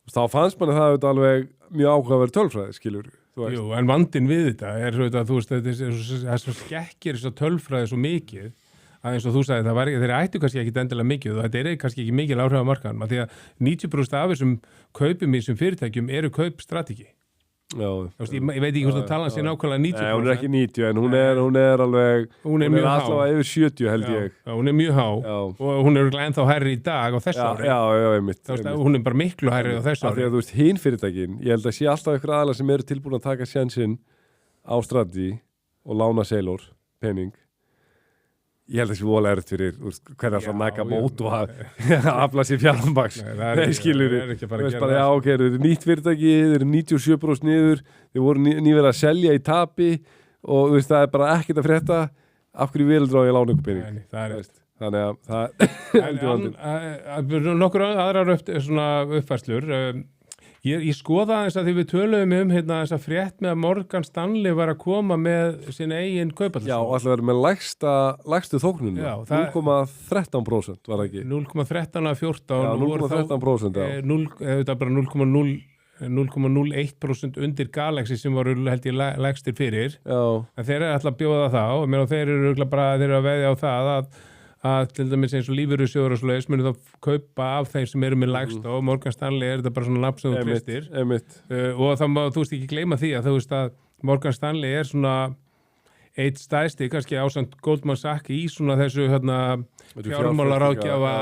Þá fannst manni það alveg mjög áhugaverð tölfræði, skilur. Jú, en vandinn við þetta er það er svo skekkir þess að tölfræði svo mikið að eins og þú sagði, þeir ættu kannski ekki endilega mikið og þetta er kannski ekki mikil áhrif á markaðanum af því að 90% af þessum kaupum í þessum fyrirtækjum eru kaupstrategi. Ég veit ekki hvort að tala sér nákvæmlega 90%. Nei, hún er ekki 90 en hún er alveg hún er allavega yfir 70 held ég. Já, hún er mjög há og hún er ennþá hærri í dag á þessu ári. Já, einmitt. Hún er bara miklu hærri á þessu ári. Því að þú veist, hinn fyrirtækin, ég held að sé alltaf ykkur aðalega sem eru tilbúin að taka sjansinn á strategi og lána selur, pening. Ég held að það sé vola erfitt fyrir hvernig alltaf Nakamoto að afla sér fjármagns. Nei, skilur þið. Ok, þau eru nýtt fyrirtæki, þau eru 97% niður, þau voru nýverið að selja í tapi og þú veist, það er bara ekkert að frétta af hverju vildur á ég lána ykkur pening. Nei, það er eftir. Þannig að það heldur vandinn. Nokkur aðrar uppfærslur. Ég skoða aðeins að því við töluðum þessa frétt með að Morgan Stanley var að koma með sin eigin kaupallarsjóð. Já, alltaf verið með lægstu þóknunum. 0,13% var það ekki? 0,13 að 14. Já, 0,13%. Þetta er bara 0,01% undir Galaxy sem voru held ég lægstir fyrir. Já. En þeir eru alltaf að bjóða það og þeir eru að veðja á það að til dæmis eins og lífeyrissjóður og svoleiðis munu þá kaupa af þeir sem eru með lægst og Morgan Stanley er þetta bara svona nafn sem þú tvistir og þá má þú veist ekki gleyma því að þú veist að Morgan Stanley er svona eitt stæsti kannski ásamt Goldman Sachs í svona þessu fjármálaráðgjafa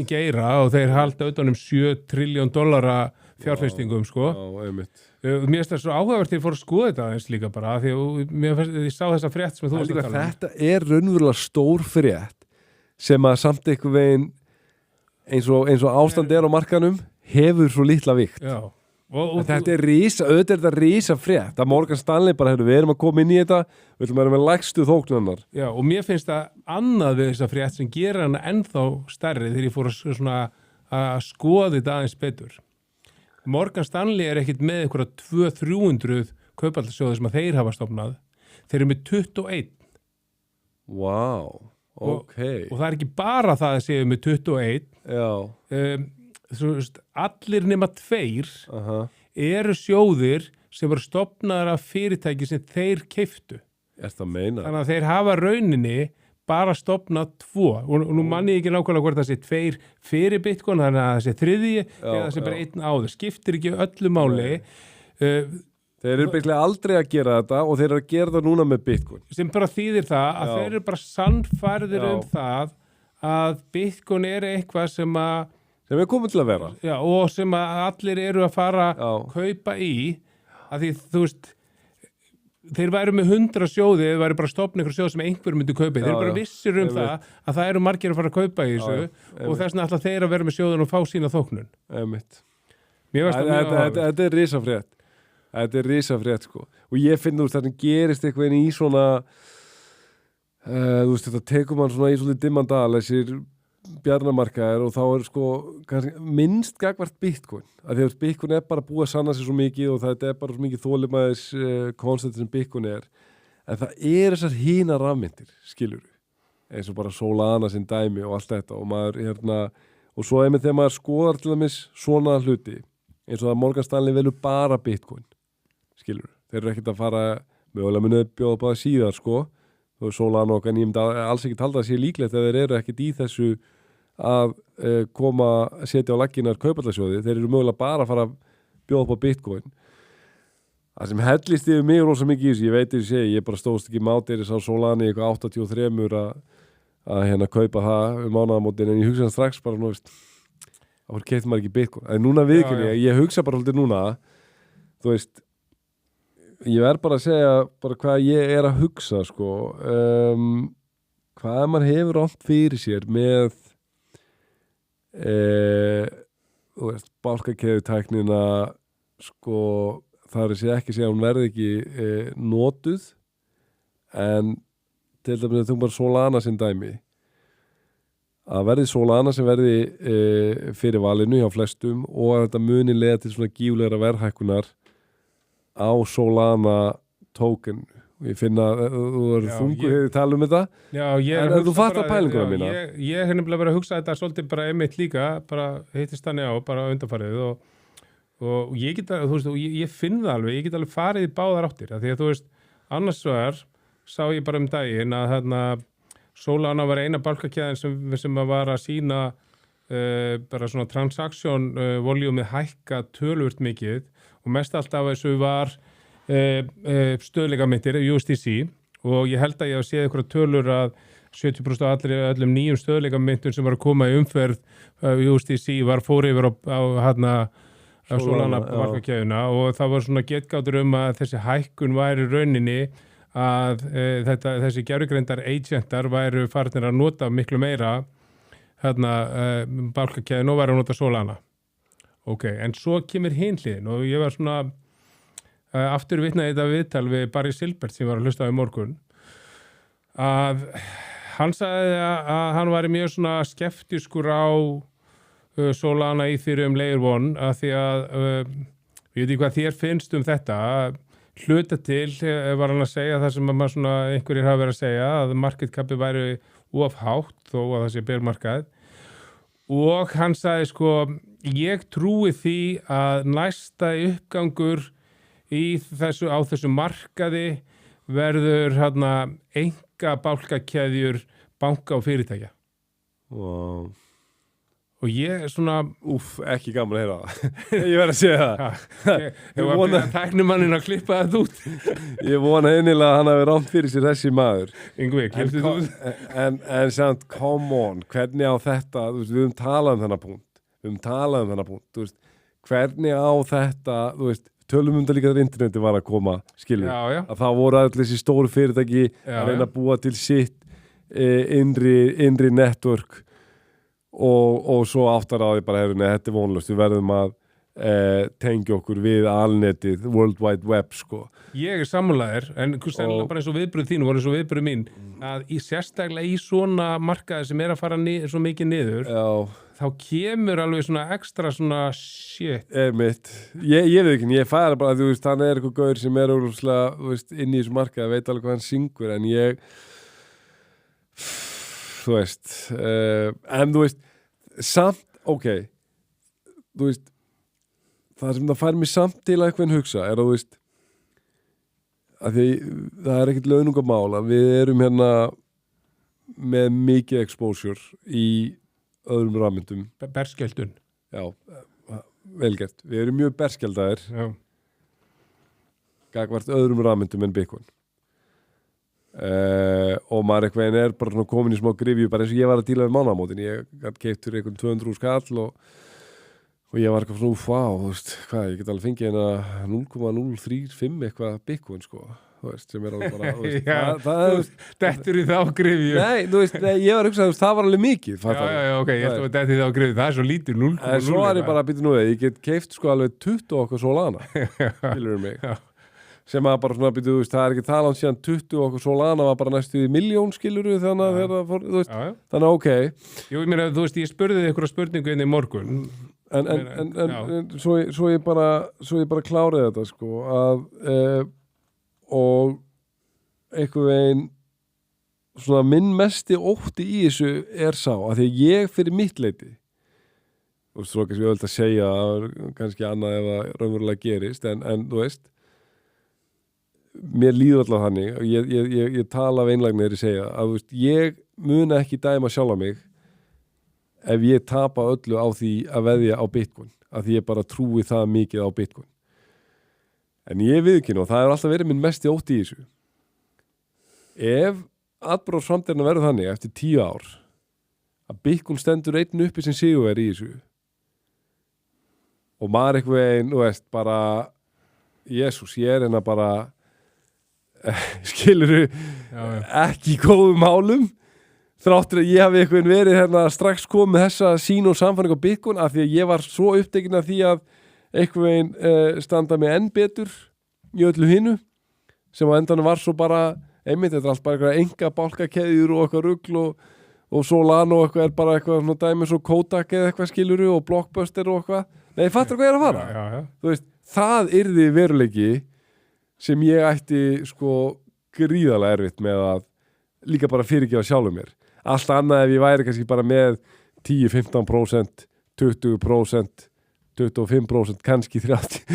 geira og þeir halda utan $7 trillion fjárfestingum sko. Mér finnst það svo áhugavert þegar ég fór að skoða þetta eins líka bara því að ég sá þessa frétt sem þú varst að tala um. Þetta er raunverulega stór frétt sem að samt einhver veginn eins og ástand er á markanum hefur svo litla vikt. Já. Þetta er auðvitað rísa frétt að Morgan Stanley bara við erum að koma inn í þetta, við ætlum að vera með lægstu þóknunnar. Já, og mér finnst það annað við þessa frétt sem gerir hana ennþá stærri þegar ég fór að skoða þetta aðeins betur. Morgan Stanley er ekkit með einhverja 200-300 kaupallarsjóði sem að þeir hafa stofnað. Þeir eru með 21. Vá, ok. Og það er ekki bara það að séu með 21. Já. Allir nema 2 eru sjóðir sem voru stofnaðar af fyrirtæki sem þeir keyptu. Er það meina? Þannig að þeir hafa rauninni bara stofna 2 og nú manni ég ekki nákvæmlega hvort það sé 2 fyrir Bitcoin, þannig að það sé 3 eða það sé bara 1 áður, skiptir ekki öllu máli. Þeir eru byrjulega aldrei að gera þetta og þeir eru að gera það núna með Bitcoin. Sem bara þýðir það að þeir eru bara sannfærðir það að Bitcoin er eitthvað sem er komið til að vera. Já, og sem að allir eru að fara að kaupa í, að því þú veist, þeir væru með 100 sjóði, þeir væru bara að stofna einhver sjóð sem einhver myndi kaupa í. Þeir eru bara vissir það að það eru margir að fara að kaupa í þessu og þess vegna alltaf þeir að vera með sjóðun og fá sína þóknun. Þetta er risafrétt. Þetta er risafrétt, sko. Og ég finn, þú veist, þetta gerist eitthvað í svona, þú veist, þetta tekur mann svona í svolítið dimman dal, þessir bjarnamarkaðir og þá er sko kannski minnst gagvart Bitcoin. Af því að Bitcoin er bara búið að sanna sig svo mikið og þetta er bara svo mikið þolinmæðis koncept sem Bitcoin er. En það er þessar hína rafmyntir, skilur við. Eins og bara Solana sin dæmi og allt þetta og maður, og svo einmitt þegar maður skoðar til dæmis svona hluti, eins og að Morgan Stanley velur bara Bitcoin, skilur við. Þeir eru ekkert að fara, mögulega munið bjóða bara síðar, sko. Og Solana og ég myndi alls ekki talda að sé líklegt að þeir eru ekkert í þessu að koma að setja á laggirnar kaupallasjóði. Þeir eru mögulega bara að fara að bjóða upp á Bitcoin. Það sem hellist yfir mig rosa mikið í þessu, ég veit þess að ég bara stóðst ekki mátir þess að Solana í eitthvað 83 að kaupa það mánaðamótin, en ég hugsa strax bara, nú veist, þá keypti maður ekki Bitcoin. En núna viðkynni, ég hugsa bara alltaf núna, þú veist, ég verð bara að segja bara hvað ég er að hugsa, sko. Hvað maður hefur allt fyrir sér með þú veist, bálkakeðjutæknina, sko, það er ekki segja að hún verði ekki notuð, en til dæmis að þú bara Solana sin dæmi, að verði Solana sem verði fyrir valinu hjá flestum og að þetta muni leiða til svona gíflegra verðhækkunar á Solana token. Ég finna að þú er þungur hefur talað um þetta. Já, en þú fattar pælinguna mína. Ég hef nefnilega verið að hugsa þetta svolítið bara einmitt líka, bara hittist þannig á, bara undanfarið og ég get að, þú veist, ég finn það alveg, ég get alveg farið í báðar áttir, af því að þú veist, annars vegar sá ég bara daginn að þarna Solana var eina bálkakeðjan sem var að sína bara svona transaction voljúmið hækka töluvert mikið og mest alltaf þessu var stöðleikamyntir, USDC, og ég held að ég hef séð einhverja tölur að 70% af öllum nýjum stöðleikamyntum sem var að koma í umferð USDC fór yfir á Solana markakeðjuna og það var svona getgátur að þessi hækkun væri rauninni að þessi gervigreindar agentar væru farnir að nota miklu meira bálkakeðjun og væri að nota Solana. Ok, en svo kemur hinn hliðin og ég var svona aftur vitnaði þetta viðtal við Barry Silbert sem var að hlusta á í morgun að hann sagði að hann væri mjög svona skeptiskur á Solana Ethereum Layer 1 að því að ég veit ekki hvað þér finnst um þetta hluta til var hann að segja það sem maður svona einhverjir hafa verið að segja að market capi væri of hátt þó að það sé bearmarkað og hann sagði sko ég trúi því að næsta uppgangur á þessu markaði verður enga bálkakeðjur banka og fyrirtækja. Wow. Og ég svona... ekki gaman að heyra það. Ég verð að segja það. Ég var að byrja tæknumanninn að klippa þetta út. Ég vona einilega að hann hafi rámt fyrir sér þessi maður. Yngvi, klipptu þú út? En samt, come on, hvernig á þetta, við höfum talað um þennan punkt. Þú veist, hvernig á þetta, þú veist, tölum um þetta líka þegar interneti var að koma, skiljum. Já. Að það voru allir þessi stóru fyrirtæki að reyna að búa til sitt innri network og svo áttar á því bara þetta er vonlust, við verðum að tengja okkur við alnetið, World Wide Web, sko. Ég er sammálaður, en bara eins og viðbröð þín voru eins og viðbröð mín, að sérstaklega í svona markaði sem er að fara svo mikið niður, þá kemur alveg svona ekstra svona shit. Mitt. Ég veit ekki, ég færa bara, þú veist, hann er eitthvað gaur sem er úrlúslega, þú veist, inn í þessu markaði, veit alveg hvað hann syngur, en ég, þú veist, en þú veist, samt, ok, þú veist, það sem það fær mig samt til að eitthvað hugsa er að þú veist að því það er ekkert launungamál að við erum með mikið exposure í öðrum rafmyndum. Berskjöldun. Já, velgert. Við erum mjög berskjaldaðir gagvart öðrum rafmyndum en Bitcoin. Og maður eitthvað bara komin í smá grifju, bara eins og ég var að díla við mánaðamótin. Ég gæti keypt fyrir einhvern 200 skall og ég var eitthvað svona, þú veist, hvað, ég get alveg fengið hérna 0,035 eitthvað Bitcoin, sko, þú veist, sem alveg bara, þú veist, Dettur í þá grifju. Nei, þú veist, ég var að hugsa, það var alveg mikið. Já, ok, ég ætla að dettur í þá grifju, það svo lítið, 0,0. En svo var ég bara að býta nú ég get keypt sko alveg 20 okkar Solana, skilur mig. Sem að bara svona býta, þú veist, það ekki talan síðan 20 okkar Solana var bara næstu í 1.000.000 skiluru þannig að þú veist, þannig að ok. Jú, ég meina, þú veist, ég spurði þig einhverja spurningu inn í morgun. En svo ég bara klárið þetta sko að og einhver veginn svona minn mesti ótti í þessu sá að því að ég fyrir mitt leyti og svo kannski öðvöld að segja kannski annað ef það raunverulega gerist en þú veist mér líður alltaf þannig og ég tala af einlægni þegar ég segja að þú veist, ég muna ekki dæma sjálfa mig ef ég tapa öllu á því að veðja á Bitcoin, að því ég bara trúi það mikið á Bitcoin. En ég viðurkenni og það hefur alltaf verið minn mesti ótti í þessu. Ef atburðarframtíðin verður þannig eftir 10 ár að Bitcoin stendur einn uppi sem sigurvegari í þessu og maður eitthvað einn, þú veist, bara Jesús, ég hérna bara skiluru ekki í góðum málum þráttur að ég hafi eitthvað verið hérna strax komið þessa sín og samfæring á Bitcoin af því að ég var svo upptekinn af því að eitthvað standa með enn betur í öllu hinu sem á endanum var svo bara einmitt, þetta allt bara eitthvað enga bálkakeðjur og eitthvað rugl og Solana og eitthvað bara eitthvað svona dæmi svo Kodak eða eitthvað skiluru og Blockbuster og eitthvað. Nei, fattar hvað ég að fara? Já. Þú veist, það yrði veruleiki sem ég ætti sko gríðarlega erfitt með að líka bara fyrirgefa sjálfum mér. Allt annað ef ég væri kannski bara með 10-15%, 20%, 25%, kannski 30%,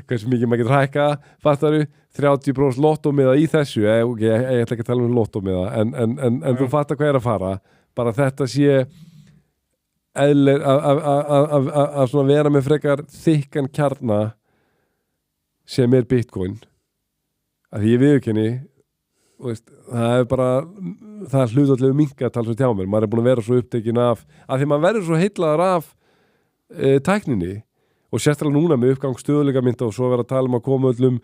hversu mikið maður getur hækka, fattaru, 30% lottómiða í þessu, okay, ég ætla ekki að tala um lottómiða, en þú fattar hvað að fara, bara þetta sé eðlir að svona vera með frekar þykkan kjarna sem Bitcoin, að því ég viðurkenni veist, það er bara það er hlutfallslegu minkað talsvert hjá mér maður er búin að vera svo upptekinn af því maður verður svo heillaður af tækninni og sérstaklega núna með uppgang stöðuleikamynda og svo vera að tala um að koma öllum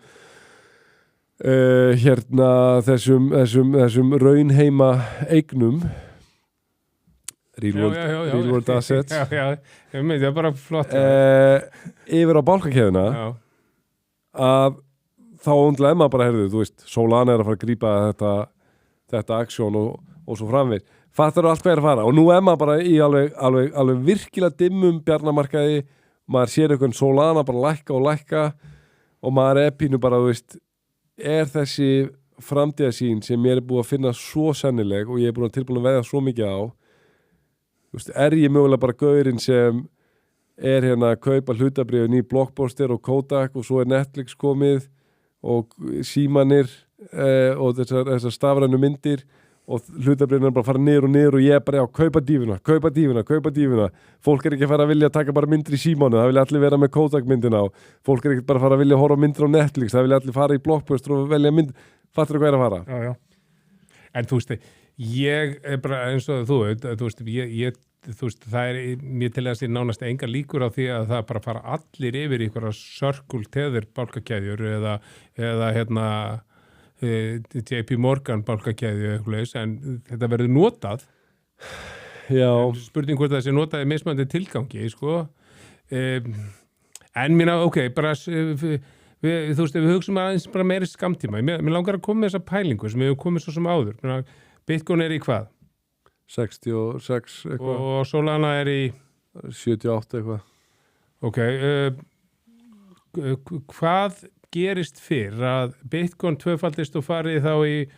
hérna þessum raunheima eignum real world assets ég myndi það bara flott yfir á bálkakeðuna að þá undlega maður bara herðu, þú veist, Solana að fara að grípa þetta aksjón og svo framvið. Fattar þú allt hvað að fara? Og nú maður bara í alveg virkilega dimmum bjarnamarkaði, maður sér eitthvað Solana bara lækka og maður pínu bara, þú veist, þessi framtíðarsýn sem mér búið að finna svo sennileg og ég búin að tilbúin að veðja svo mikið á. Þú veist, ég mögulega bara gaurinn sem hérna að kaupa hlutabréfin í Blockbuster og Kodak og svo Netflix komið og símanir og þessar stafrænu myndir og hlutabréfin bara fara niður og ég bara kaupa dífuna fólk ekki að fara að vilja taka bara myndir í símánu það vilja allir vera með Kodak myndina og fólk ekki bara að fara að vilja horfa myndir á Netflix það vilja allir fara í Blockbuster og velja mynd fattur þú hvað að fara? Já. En þú veist, ég bara eins og þú veist, þú veist, það mér til að sé nánast enga líkur á því að það bara fara allir yfir í einhverja circle-teður bálkakeðjur eða hérna JP Morgan bálkakeðju eitthvað, en þetta verður notað. Já. Spurning hvort það sé notað í mismandi tilgangi, sko. En mína, ok, bara þú veist, við hugsaum aðeins bara meiri skamtíma. Mér langar að koma með þessa pælingu sem við hefum komið svo sem áður. Bitcoin í hvað? 66 eitthvað og Solana í 78 eitthvað ok hvað gerist fyrr að Bitcoin tvöfaldist og farið þá í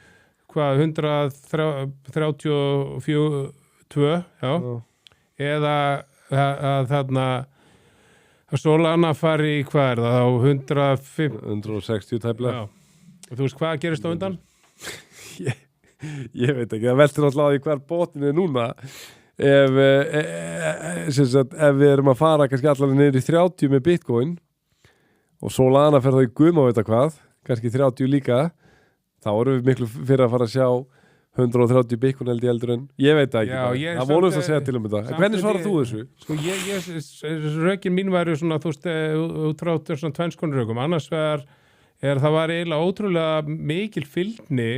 hvað 132 eða að þarna að Solana fari í hvað það 160 tæplega þú veist hvað gerist á undan? ég veit ekki, það veltur alltaf á því hver botnin er núna ef við erum að fara kannski allavega niður í 30 með Bitcoin og Solana fer þá í gum og veit hvað, kannski 30 líka, þá erum við miklu fyrir að fara að sjá 130 Bitcoin heldur en ég veit það ekki, það vonast að segja til þetta. En hvernig svarar þú þessu? Sko rökin mín væri svona, þú veist, út frá svona tvennskonar rökum, annars vegar það var eiginlega ótrúlega mikil fylgni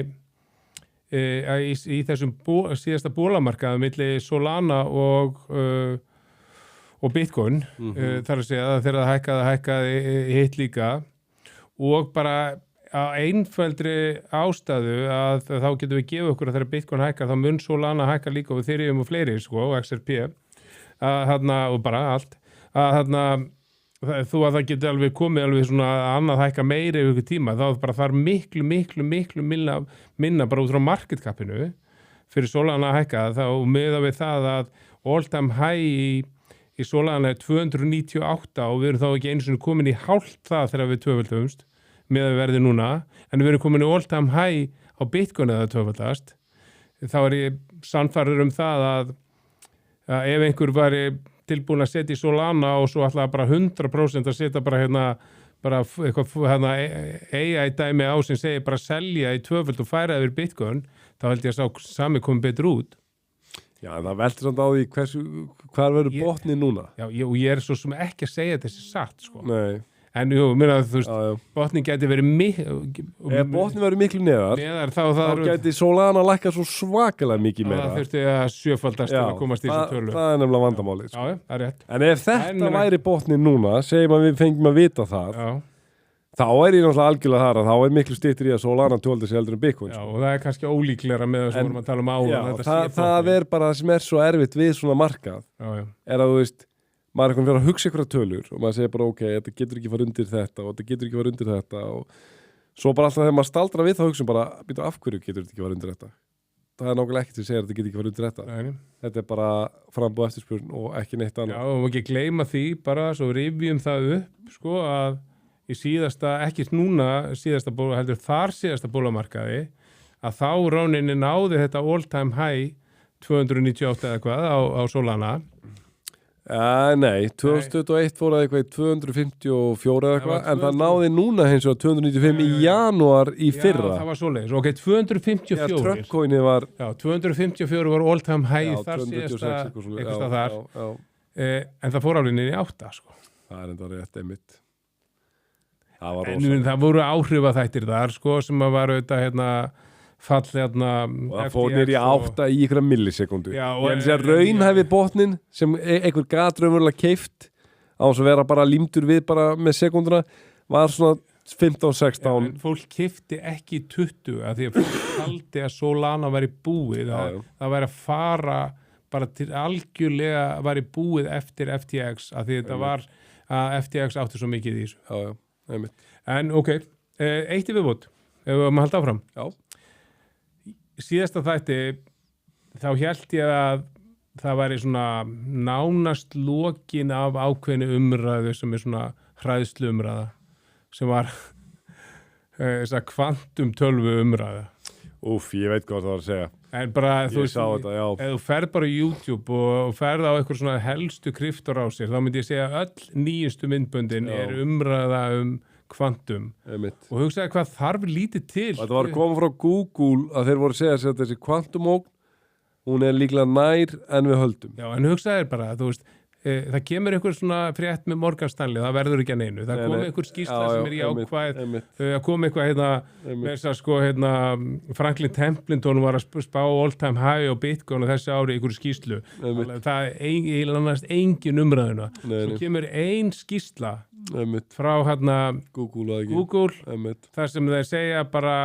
í þessum síðasta bólamarkaði milli Solana og Bitcoin, þar að segja að þegar það hækkaði hitt líka og bara á einföldri ástæðu að þá getum við gefið okkur að þegar Bitcoin hækkar þá mun Solana hækka líka og Ethereum og fleiri sko, og XRP og bara allt þú að það getur alveg komið alveg svona annað hækka meiri yfir ykkur tíma þá bara þarf miklu minna bara út frá market capinu fyrir Solana að hækka þá miðað við það að all time high í Solana er 298 og við erum þá ekki einu sinni komin í hálft það þegar við tvöföldumst með að verði núna, en við erum komin í all time high á Bitcoin eða tvöfaldast, þá er ég sannfærður það að ef einhver væri tilbúin að setja í Solana og svo alltaf bara 100% að setja bara eitthvað AI dæmi á sem segir bara selja í tvöfald og færa yfir Bitcoin, þá held ég að sá sami komið betur út. Já, það veldur samt á því hvað verður botni núna. Já, og ég er svo sem ekki að segja þessi satt, sko. Nei. En jú, mér að þú veist, botnin gæti verið ef botnin verður miklu neðar þá gæti Solana lækka svo svakalega mikið meira. Það þurfti að sjöfaldast til að komast í þessu tölu. Það er nefnilega vandamálið. Já, það er rétt. En ef þetta væri botnin núna, segjum að við fengjum að vita það, þá er ég náttúrulega algjörlega þar að þá er miklu styttir í að Solana töldi sig heldur en Bitcoin. Já, og það er kannski ólíklegra með þess að vorum að tala um áðan. Það er bara það sem er svo erfitt við svona markað, er að þú veist, maður er eitthvað að hugsa ykkur að tölur og maður segir bara ok, þetta getur ekki fara undir þetta og þetta getur ekki fara undir þetta og svo bara alltaf þegar maður staldra við þá hugsa bara, býtur af hverju getur þetta ekki fara undir þetta? Það er nákvæmlega ekkert sem segir að þetta getur ekki fara undir þetta. Nei. Þetta er bara frambúð eftirspurn og ekki neitt annað. Já, og ekki gleyma því bara, svo rifjum það upp, sko, að í síðasta, ekki núna síðasta heldur þar síðasta bólamarkaði, að þá ráninni náði þetta all time high 298 eða hvað á Solana. Nei, 2021 fór það eitthvað í 254 eða eitthvað, en það náði núna hins og 295 í janúar í fyrra. Já, það var svoleiðis. Ok, 254. Já, Trump-coinið var... Já, 254 var all time high þar síðasta, eitthvað þar. En það fór alveg niður í 8, sko. Það er enda rétt einmitt. Það var rosalega. En það voru áhrifaþættir þar, sko, sem að var auðvitað, fall og það fór nýr í 8 í ykkur millisekundu. Ég held að raunhæfi botnin sem einhver gat raunverulega keypt á þess að vera bara límdur við bara með sekunduna var svona 15-16. Fólk keypti ekki 20 af því að fólk haldi að Solana væri búið það væri að fara bara til algjörlega væri búið eftir FTX af því þetta var að FTX átti svo mikið í þessu. En ok, eitt í viðbót ef við höfum að halda áfram. Já. Síðasta þætti þá hélt ég að það væri svona nánast lokin af ákveðni umræðu sem er svona hræðslu umræða sem var þess að kvantum tölvu umræða. Ég veit hvað það var að segja. En bara, þú veist, ef þú ferð bara á YouTube og ferð á eitthvað svona helstu kryptorásir, þá myndi ég segja að öll nýjustu myndböndin er umræða kvantum og hugsaði hvað þarf lítið til. Þetta var að koma frá Google að þeir voru að segja að þessi kvantumógn hún er líklega nær en við höldum. Já, en hugsaði bara, þú veist, það kemur einhver svona frétt með Morgan Stanley, það verður ekki að neinu. Það kom einhver skýrsla sem er jákvæð, það kom eitthvað með þess að sko, Franklin Templeton var að spá all time high á Bitcoin og þessi ári einhverju skýrslu. Það er engin umræðuna. Svo kemur ein skýrsla frá Google þar sem þeir segja bara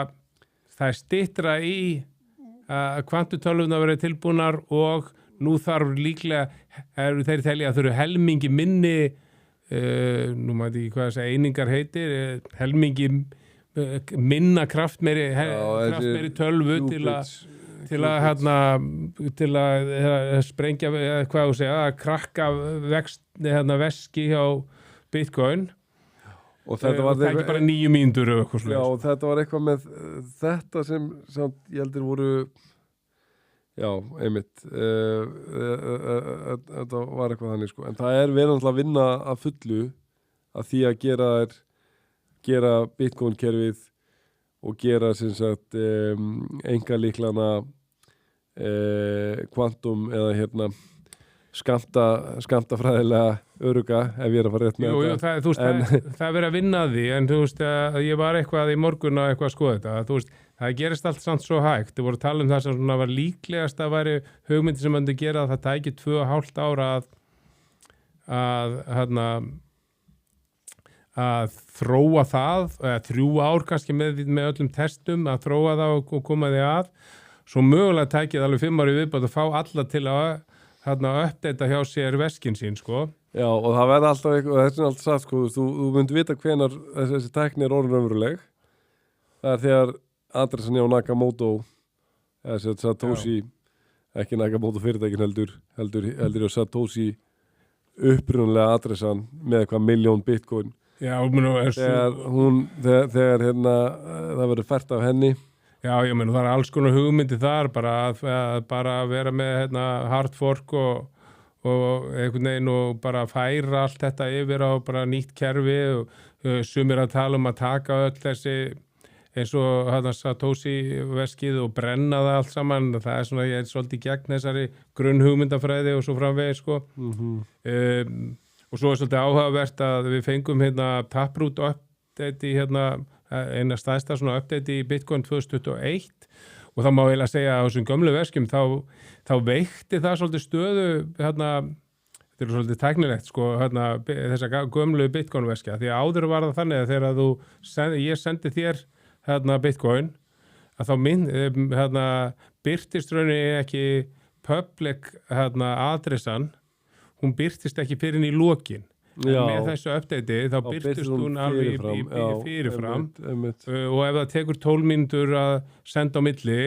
það er styttra í að kvantutölvuna verið tilbúnar og nú þarf líklega þeir telja að þau eru helmingi minni nú maður ekki hvað þess að einingar heitir helmingi minna kraftmeiri tölvu til að sprengja hvað þú segja að krakka veski hjá Bitcoin og þetta var það ekki bara 9 mínútur og eitthvað já, svona. og þetta var eitthvað með þetta sem ég heldur voru já, einmitt þetta var eitthvað þannig sko, en það verið náttúrulega að vinna að fullu að því að gera Bitcoin-kerfið og gera sem sagt engalíklana kvantum eða hérna skammtafræðilega öruga ef ég að fara rétt með Jú, þetta það, þú veist, það verið að vinna að því en þú veist að ég var eitthvað í morgun að eitthvað að skoða þetta, þú veist, það gerist allt samt svo hægt, þið voru að tala það sem svona var líklegast að væri hugmyndi sem myndi gera að það tæki 2,5 ára að þróa það, eða 3 ár kannski með öllum testum, að þróa það og koma því að, svo mögulega tækið alveg 5 ári viðbátt að fá alla til að uppdata hjá sér veskin sín, sko. Já, og það verði alltaf eitthvað, þetta er alltaf satt, sko, þú myndi vita hvenar þessi tækni er orðin raunveruleg. Það er þegar Andreessen og Nakamoto, eða Satoshi, ekki Nakamoto fyrirtækin heldur hjá Satoshi, upprunalega Andreessen með eitthvað 1.000.000 bitcoin. Já, þegar það verður fært af henni. Já, ég meina það er alls konar hugmyndi þar bara að vera með hard fork og einhvern veginn og bara færa allt þetta yfir á bara nýtt kerfi og sumir að tala að taka öll þessi eins og Satoshi veskið og brenna það allt saman, það er svona, ég er svolítið gegn þessari grunnhugmyndafræði og svo framvegis sko. Og svo er svolítið áhugavert að við fengum Taproot update í eina stærsta svona update í Bitcoin 2021 og þá má eiginlega segja að á þessum gömlu veskjum þá veikti það svolítið stöðu þetta er svolítið tæknilegt sko þessa gömlu Bitcoin veskja því að áður var það þannig að þegar ég sendi þér Bitcoin að þá birtist rauninni ekki public adressan hún birtist ekki fyrir í lokin en með þessu uppdati þá birtist hún alveg fyrirfram og ef það tekur 12 mínútur að senda á milli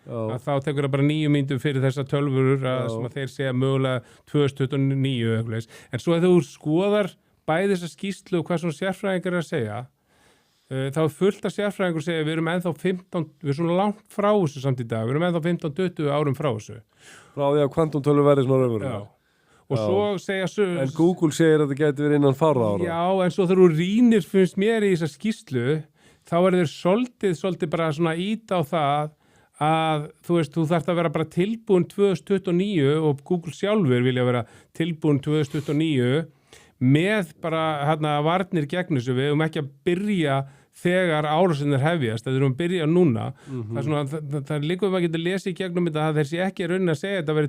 að þá tekur það bara 9 mínútur fyrir þessar tölvur sem að þeir segja mögulega 2029 en svo ef þú skoðar bæði þessa skýrslu og hvað svona sérfræðingar er að segja þá er fullt af sérfræðingur að segja við erum ennþá 15, við erum svona langt frá þessu samt í dag, við erum ennþá 15-20 árum frá þessu frá því að kvantumtölur verði svona raunverulega og svo segja en Google segir að það geti verið innan fárra ára já, en svo þegar þú rýnir finnst mér í þessa skýrslu þá er þeir svolítið bara svona ít á það að þú veist, þú þarft að vera bara tilbúin 2029 og Google sjálfur vilja vera tilbúin 2029 með bara varnir gegn þessu, við ekki að byrja þegar árásinnar hefjast, það erum að byrja núna það er svona, það líka að geta lesið í gegnum þetta að þeir sé ekki raunin að segja þetta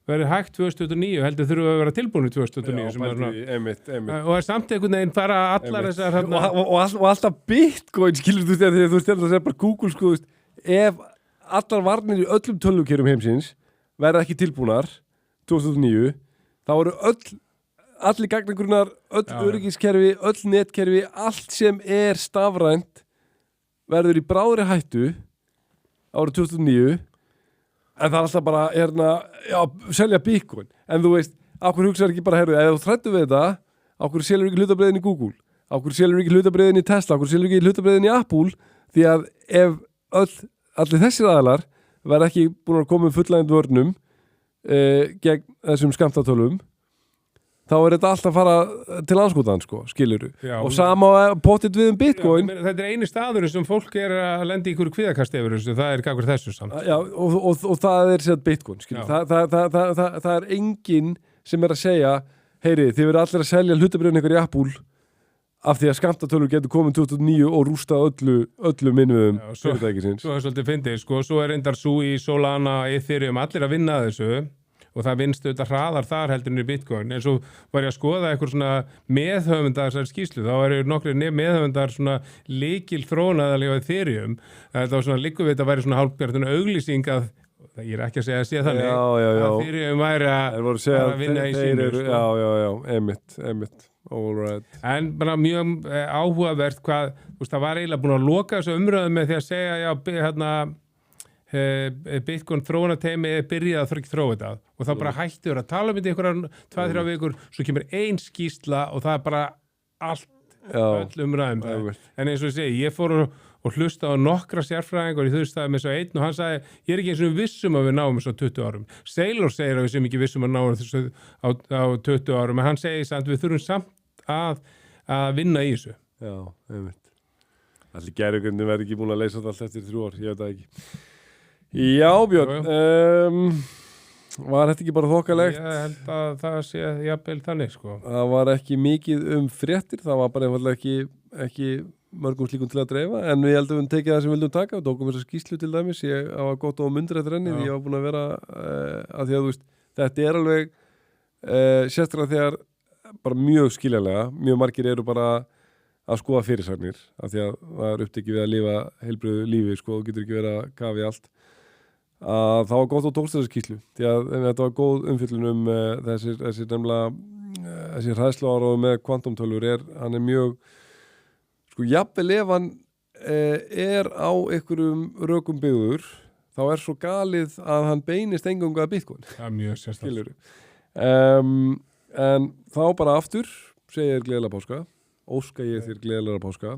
verið hægt 2029, heldur þurfum við að vera tilbúinu 2029 einmitt. Og er samt einhvern veginn bara allar þessar og alltaf Bitcoin skilur þú þegar þú stjórnar að segja bara Google sko, ef allar varnir í öllum tölvukerfum heimsins verða ekki tilbúnar 2009, þá eru allir gagnagrunnar, öll öryggiskerfi, öll netkerfi, allt sem er stafrænt verður í bráðri hættu árið 2009 en það er alltaf bara selja Bitcoin, en þú veist ákveður hugsaður ekki bara, ef þú þrættu við þetta ákveður selur ekki hlutabréðin í Google ákveður selur ekki hlutabréðin í Tesla, ákveður selur ekki hlutabréðin í Apple, því að ef allir þessir aðalar verða ekki búin að koma fullægnd vörnum gegn þessum skammtatölum þá er þetta alltaf að fara til anskotan, sko, skilurðu. Og sama pottit við Bitcoin. Já, þetta er eini staður sem fólk er að lenda í ykkur kvíðakasti yfir þessu, það er kakkur þessu samt. Já, og það er sér Bitcoin, skilurðu. Það er enginn sem er að segja, heyri, þið verður allir að selja hlutabréfin ykkur í Apple af því að skammtatölur getur komið 2009 og rústa öllu minnuðum fyrirtækisins. Svo er svolítið fyndið, sko, svo er reyndar Sui, Solana, Ethereum, allir að vinna þessu. Og það vinnst auðvitað hraðar þar heldur en í Bitcoin. En svo var ég að skoða eitthvað svona meðhöfundar þessar skýrslu. Þá eru nokkri meðhöfundar svona lykil þróunaðalega á Ethereum. Það var svona líku við þetta væri svona hálfgerðun auglýsing að ég er ekki að segja að sé þannig að Ethereum væri að vinna í sínu. Já, einmitt. All right. En bara mjög áhugavert hvað, það var eiginlega búin að loka þessu umröðu með því að segja, Bitcoin þróunarteimi byrjaði að þróa þetta og þá bara hættur að tala um þetta í einhverjar 2-3 vikur, svo kemur ein skýrsla og það er bara allt öll umræðum það. einmitt. En eins og ég segi, ég fór og hlusta á nokkra sérfræðingar í þurfstæði með svo einn og hann sagði, ég er ekki eins og vissum að við náum þessu á 20 árum. Saylor segir að við sem ekki vissum að náum þessu á 20 árum, en hann segir samt við þurfum samt að vinna í þessu. Já, einmitt. Allir gerugundin verður ekki búin að leysa þetta allt eftir 3 ár, ég veit það ekki. Já, Björn, var þetta ekki bara þokkalegt? Ég held að það sé jafnvel þannig, sko. Það var ekki mikið fréttir, það var bara einfallega ekki mörgum slíkum til að dreifa, en við heldum við tekið það sem við vildum taka og tókum þessa skýrslu til dæmis, ég var gott á myndir eftir henni, ég var búin að vera að því að þú veist, þetta er alveg sérstaklega þegar bara mjög skiljanlega, mjög margir eru bara að skoða fyrirsagnir, af því að það er upptekið við að lifa heilbrigðu lífi, sko, þú getur ekki verið að kafa í allt, að það var gott á tókst þessa skýrslu, því að þetta var góð umfjöllun þessir nefnilega, þessi hræðsluáróð með kvantumtölfur hann er mjög sko, jafnvel ef hann á einhverjum rökum byggður, þá er svo galið að hann beinist engungu að Bitcoin. Það er mjög sérstaklega. En þá bara aftur, segja þér gleðilega páska, óska ég þér gleðilega páska.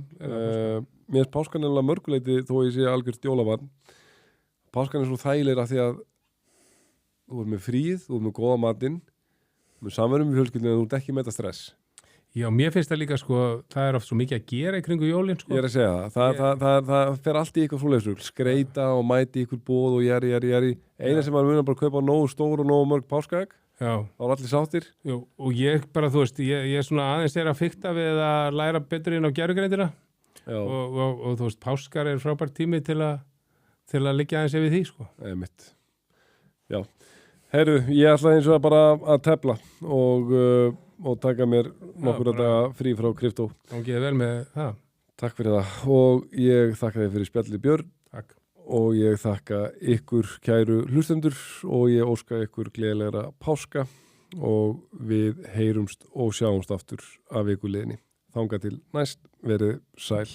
Mér er páskan eða mörguleiti þó ég sé algjört jólabarn. Páskan er svo þægilega því að þú ert með fríð, þú ert með góða matinn, með samverðum með fjölskyldinu, þú ert ekki með þetta stress. Já, mér finnst það líka, sko, það er oft svo mikið að gera í kringu jólin, sko. Ég er að segja það fer allt í eitthvað svoleiðsrugl, skreita og mæti ykkur bóð og jæri. Eina sem maður mun að bara kaupa nógu stór og nógu mörg páskaegg, þá er allir sáttir. Jú, og ég bara, þú veist, ég er svona aðeins að fikta við að læra betur inn á gervigreindina og þú veist, páskar er frábært tími til að liggja aðeins yfir því, sko. Mitt. Já. Heyrðu, ég ætla eins og bara að tefla og taka mér nokkur daga frí frá kryptó. Gangiði vel með það. Takk fyrir það og ég þakka þér fyrir spjallið Björn. Takk. Og ég þakka ykkur kæru hlustendur og ég óska ykkur gleðilegra páska og við heyrumst og sjáumst aftur af viku liðinni. Þangað til næst, verið sæl.